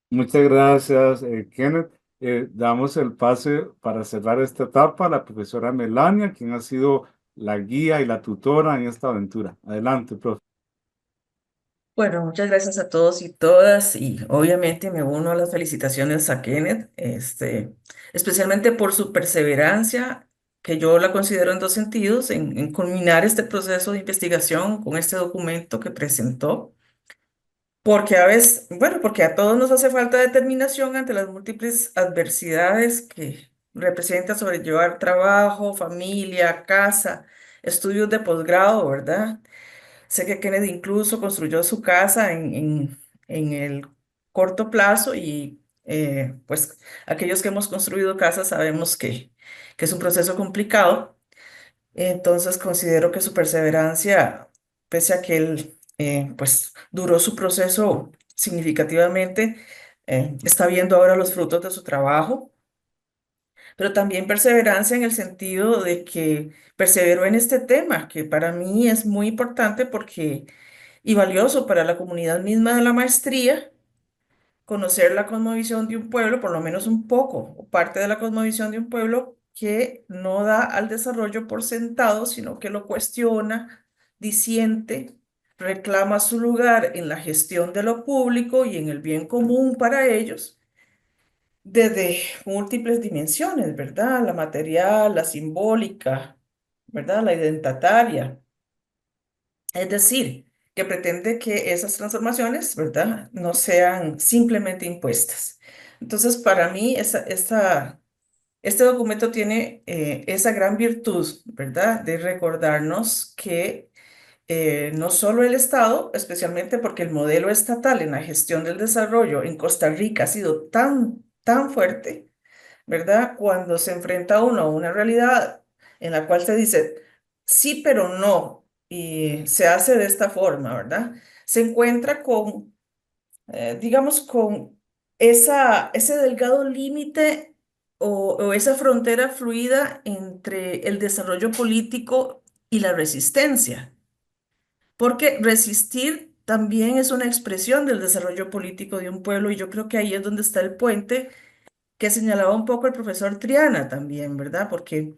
Muchas gracias, Kenneth. Damos el pase para cerrar esta etapa a la profesora Melania, quien ha sido la guía y la tutora en esta aventura. Adelante, profe. Bueno, muchas gracias a todos y todas y obviamente me uno a las felicitaciones a Kenneth, especialmente por su perseverancia, que yo la considero en dos sentidos, en culminar este proceso de investigación con este documento que presentó, porque a veces, bueno, porque a todos nos hace falta determinación ante las múltiples adversidades que representa sobrellevar trabajo, familia, casa, estudios de posgrado, ¿verdad? Sé que Kennedy incluso construyó su casa en el corto plazo y pues aquellos que hemos construido casas sabemos que es un proceso complicado. Entonces considero que su perseverancia, pese a que él pues duró su proceso significativamente, está viendo ahora los frutos de su trabajo, pero también perseverancia en el sentido de que perseveró en este tema, que para mí es muy importante porque y valioso para la comunidad misma de la maestría, conocer la cosmovisión de un pueblo, por lo menos un poco, o parte de la cosmovisión de un pueblo que no da al desarrollo por sentado, sino que lo cuestiona, disiente, reclama su lugar en la gestión de lo público y en el bien común para ellos, desde múltiples dimensiones, ¿verdad? La material, la simbólica, ¿verdad? La identitaria. Es decir, que pretende que esas transformaciones, ¿verdad?, no sean simplemente impuestas. Entonces, para mí, este documento tiene esa gran virtud, ¿verdad?, de recordarnos que no solo el Estado, especialmente porque el modelo estatal en la gestión del desarrollo en Costa Rica ha sido tan fuerte, ¿verdad? Cuando se enfrenta uno a una realidad en la cual se dice sí, pero no, y se hace de esta forma, ¿verdad? Se encuentra con, digamos, con ese delgado límite o esa frontera fluida entre el desarrollo político y la resistencia, porque resistir también es una expresión del desarrollo político de un pueblo y yo creo que ahí es donde está el puente que señalaba un poco el profesor Triana también, ¿verdad? Porque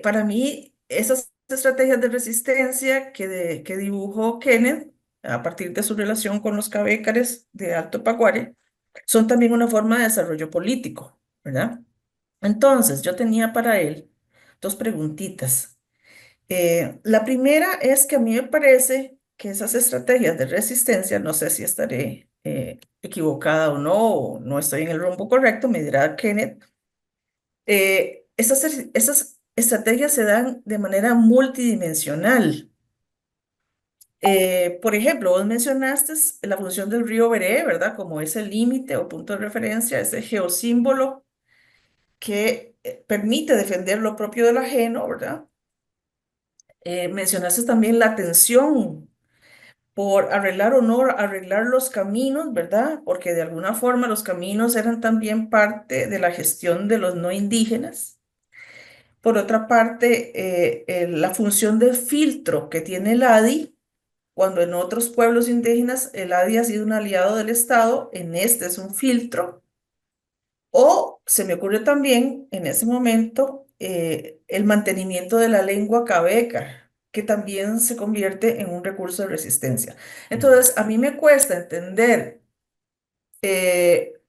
para mí esas estrategias de resistencia que dibujó Kenneth a partir de su relación con los cabécares de Alto Paguare son también una forma de desarrollo político, ¿verdad? Entonces, yo tenía para él dos preguntitas. La primera es que a mí me parece que esas estrategias de resistencia, no sé si estaré equivocada o no estoy en el rumbo correcto, me dirá Kenneth, esas estrategias se dan de manera multidimensional. Por ejemplo, vos mencionaste la función del río Veré, ¿verdad? Como ese límite o punto de referencia, ese geosímbolo que permite defender lo propio del ajeno, ¿verdad? Mencionaste también la tensión por arreglar o no arreglar los caminos, ¿verdad? Porque de alguna forma los caminos eran también parte de la gestión de los no indígenas. Por otra parte, la función de filtro que tiene el ADI, cuando en otros pueblos indígenas el ADI ha sido un aliado del Estado, en este es un filtro. O se me ocurre también en ese momento el mantenimiento de la lengua cabeca, que también se convierte en un recurso de resistencia. Entonces, a mí me cuesta entender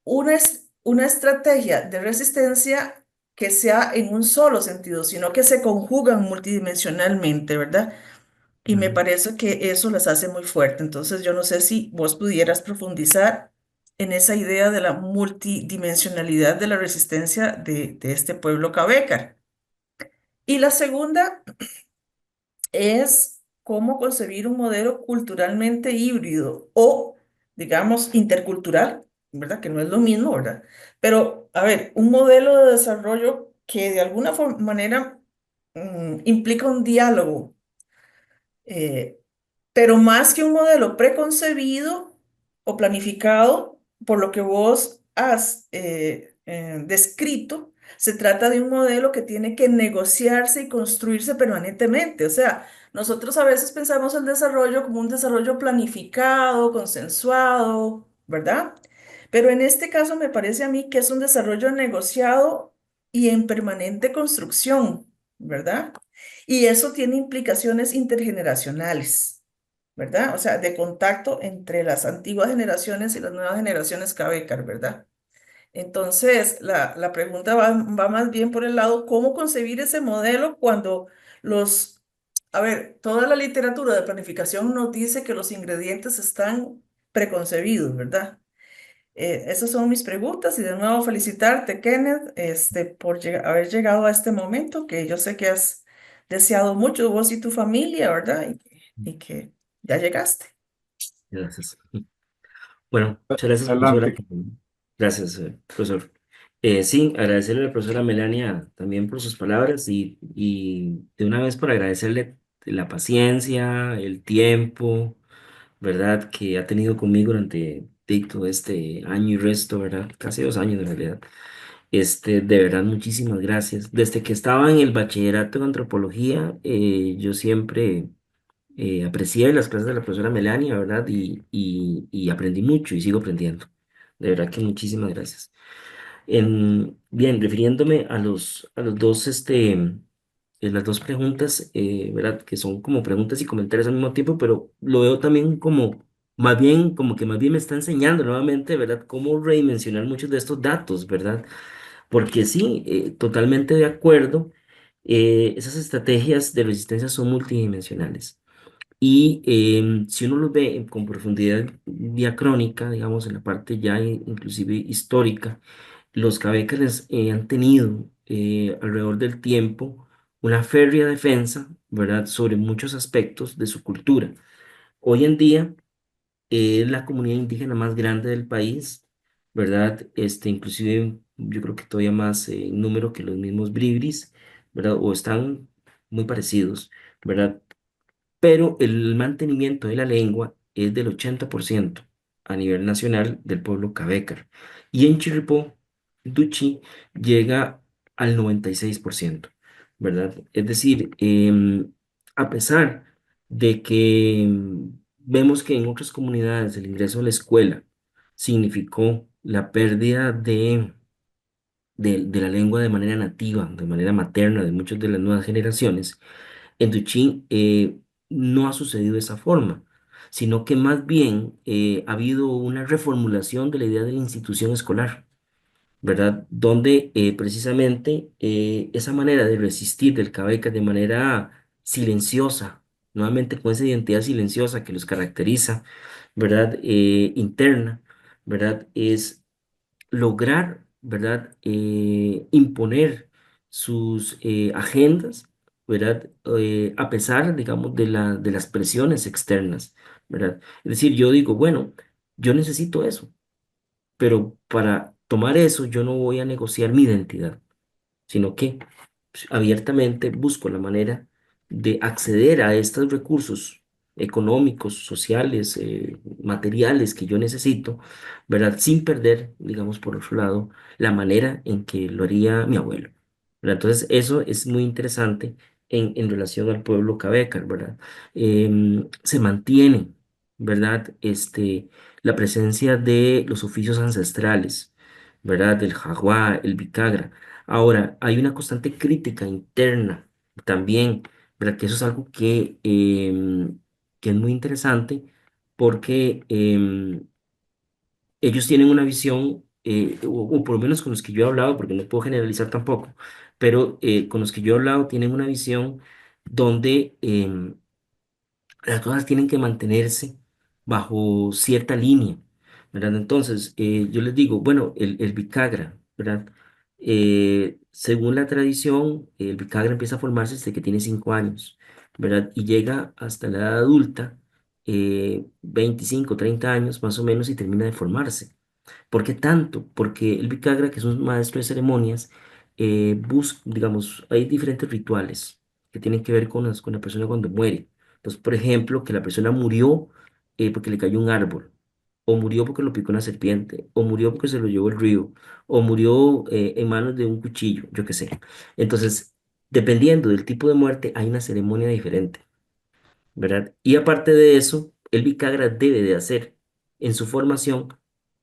una estrategia de resistencia que sea en un solo sentido, sino que se conjugan multidimensionalmente, ¿verdad? Y me Ujú. parece que eso las hace muy fuerte. Entonces, yo no sé si vos pudieras profundizar en esa idea de la multidimensionalidad de la resistencia de este pueblo cabecar. Y la segunda es cómo concebir un modelo culturalmente híbrido o, digamos, intercultural, ¿verdad? Que no es lo mismo, ¿verdad? Pero, a ver, un modelo de desarrollo que de alguna manera implica un diálogo. eh, pero más que un modelo preconcebido o planificado, por lo que vos has descrito, se trata de un modelo que tiene que negociarse y construirse permanentemente. O sea, nosotros a veces pensamos el desarrollo como un desarrollo planificado, consensuado, ¿verdad? Pero en este caso me parece a mí que es un desarrollo negociado y en permanente construcción, ¿verdad? Y eso tiene implicaciones intergeneracionales. ¿Verdad? O sea, de contacto entre las antiguas generaciones y las nuevas generaciones Cabecar, ¿verdad? Entonces, la pregunta va más bien por el lado, ¿cómo concebir ese modelo cuando los, a ver, toda la literatura de planificación nos dice que los ingredientes están preconcebidos, ¿verdad? Esas son mis preguntas y de nuevo felicitarte, Kenneth, por haber llegado a este momento que yo sé que has deseado mucho vos y tu familia, ¿verdad? Y que ya llegaste. Gracias. Bueno, muchas gracias, profesora. Adelante. Gracias, profesor. Sí, agradecerle a la profesora Melania también por sus palabras y de una vez por agradecerle la paciencia, el tiempo, ¿verdad? Que ha tenido conmigo durante todo este año y resto, ¿verdad? Casi 2 años en realidad. De verdad, muchísimas gracias. Desde que estaba en el bachillerato en antropología, yo siempre aprecié las clases de la profesora Melania, ¿verdad? Y aprendí mucho y sigo aprendiendo. De verdad que muchísimas gracias. Bien, refiriéndome a los dos, las dos preguntas, ¿verdad? Que son como preguntas y comentarios al mismo tiempo, pero lo veo también como, más bien, como que más bien me está enseñando nuevamente, ¿verdad? Cómo redimensionar muchos de estos datos, ¿verdad? Porque sí, totalmente de acuerdo, esas estrategias de resistencia son multidimensionales. Y si uno los ve con profundidad diacrónica, digamos, en la parte ya inclusive histórica, los cabecas han tenido alrededor del tiempo una férrea defensa, ¿verdad?, sobre muchos aspectos de su cultura. Hoy en día es la comunidad indígena más grande del país, ¿verdad? Inclusive yo creo que todavía más en número que los mismos bribris, ¿verdad? O están muy parecidos, ¿verdad? Pero el mantenimiento de la lengua es del 80% a nivel nacional del pueblo cabecar. Y en Chirripó, Duchi llega al 96%, ¿verdad? Es decir, a pesar de que vemos que en otras comunidades el ingreso a la escuela significó la pérdida de la lengua de manera nativa, de manera materna de muchas de las nuevas generaciones, en Duchín no ha sucedido de esa forma, sino que más bien ha habido una reformulación de la idea de la institución escolar, ¿verdad? Donde precisamente esa manera de resistir del Cabeca de manera silenciosa, nuevamente con esa identidad silenciosa que los caracteriza, ¿verdad? Interna, ¿verdad? Es lograr, ¿verdad? Imponer sus agendas, ¿verdad? A pesar, digamos, de las presiones externas, ¿verdad? Es decir, yo digo, bueno, yo necesito eso, pero para tomar eso yo no voy a negociar mi identidad, sino que abiertamente busco la manera de acceder a estos recursos económicos, sociales, materiales que yo necesito, ¿verdad? Sin perder, digamos, por otro lado, la manera en que lo haría mi abuelo, ¿verdad? Entonces, eso es muy interesante en relación al pueblo cabecar, ¿verdad? Se mantiene, ¿verdad? La presencia de los oficios ancestrales, ¿verdad? Del jaguar, el bicagra. Ahora, hay una constante crítica interna también, ¿verdad? Que eso es algo que es muy interesante porque ellos tienen una visión, o por lo menos con los que yo he hablado, porque no puedo generalizar tampoco, pero con los que yo he hablado tienen una visión donde las cosas tienen que mantenerse bajo cierta línea, ¿verdad? Entonces, yo les digo, bueno, el bicagra, ¿verdad? Según la tradición, el bicagra empieza a formarse desde que tiene 5 años, ¿verdad? Y llega hasta la edad adulta, 25, 30 años más o menos, y termina de formarse. ¿Por qué tanto? Porque el bicagra, que es un maestro de ceremonias, digamos, hay diferentes rituales que tienen que ver con la persona cuando muere. Entonces, por ejemplo, que la persona murió porque le cayó un árbol, o murió porque lo picó una serpiente, o murió porque se lo llevó el río, o murió en manos de un cuchillo, yo qué sé. Entonces, dependiendo del tipo de muerte, hay una ceremonia diferente, ¿verdad? Y aparte de eso, el bicagra debe de hacer en su formación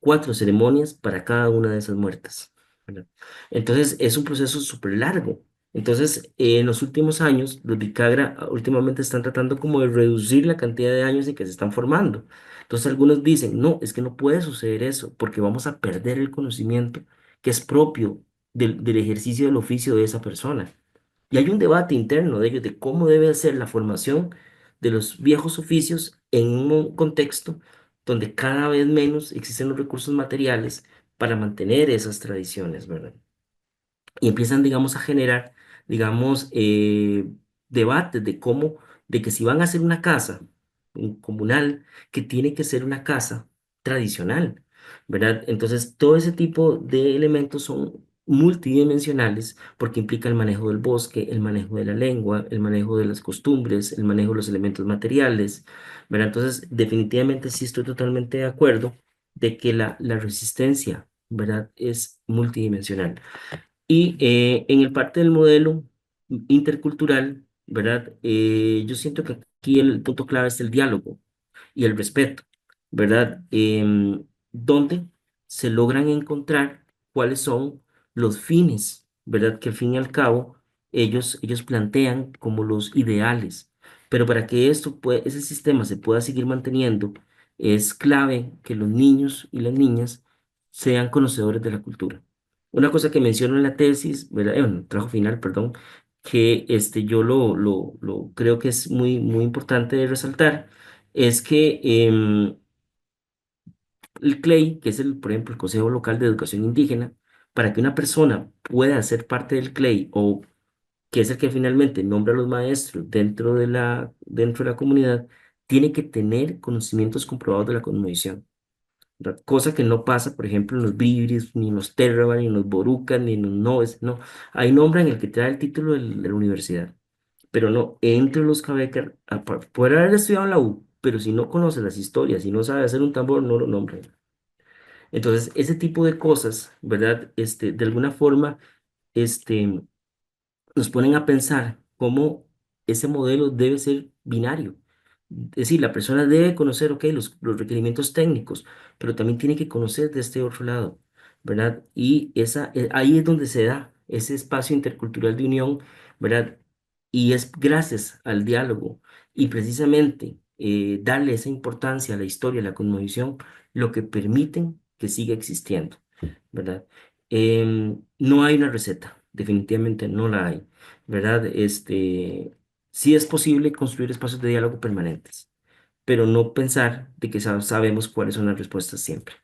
4 ceremonias para cada una de esas muertes, ¿verdad? Entonces es un proceso súper largo. Entonces, en los últimos años, los bicagra últimamente están tratando como de reducir la cantidad de años en que se están formando. Entonces, algunos dicen, no, es que no puede suceder eso, porque vamos a perder el conocimiento que es propio del ejercicio del oficio de esa persona. Y hay un debate interno de ellos de cómo debe ser la formación de los viejos oficios en un contexto donde cada vez menos existen los recursos materiales para mantener esas tradiciones, ¿verdad? Y empiezan, digamos, a generar, digamos, debates de cómo, de que si van a hacer una casa comunal, que tiene que ser una casa tradicional, ¿verdad? Entonces, todo ese tipo de elementos son multidimensionales porque implica el manejo del bosque, el manejo de la lengua, el manejo de las costumbres, el manejo de los elementos materiales, ¿verdad? Entonces, definitivamente sí estoy totalmente de acuerdo de que la resistencia, ¿verdad? Es multidimensional. Y en el parte del modelo intercultural, ¿verdad? Yo siento que aquí el punto clave es el diálogo y el respeto, ¿verdad? Donde se logran encontrar cuáles son los fines, ¿verdad? Que al fin y al cabo ellos plantean como los ideales. Pero para que ese sistema se pueda seguir manteniendo, es clave que los niños y las niñas sean conocedores de la cultura. Una cosa que menciono en la tesis, ¿verdad? En el trabajo final, perdón, que yo lo creo que es muy, muy importante de resaltar es que el CLEI, que es por ejemplo, el Consejo Local de Educación Indígena, para que una persona pueda ser parte del CLEI o que es el que finalmente nombra a los maestros dentro de la comunidad, tiene que tener conocimientos comprobados de la cosmovisión, ¿verdad? Cosa que no pasa, por ejemplo, en los Bribris, ni en los Terraban, ni en los Borucas, ni en los Noves, no. Ahí nombran el que trae el título de la universidad, pero no, entre los Cabecar, poder haber estudiado en la U, pero si no conoce las historias, si no sabe hacer un tambor, no lo nombran. Entonces, ese tipo de cosas, ¿verdad? De alguna forma, este, nos ponen a pensar cómo ese modelo debe ser binario. Es decir, la persona debe conocer, ok, los requerimientos técnicos, pero también tiene que conocer de este otro lado, ¿verdad? Y ahí es donde se da ese espacio intercultural de unión, ¿verdad? Y es gracias al diálogo y precisamente darle esa importancia a la historia, a la cosmovisión, lo que permiten que siga existiendo, ¿verdad? No hay una receta, definitivamente no la hay, ¿verdad? Sí es posible construir espacios de diálogo permanentes, pero no pensar de que sabemos cuáles son las respuestas siempre.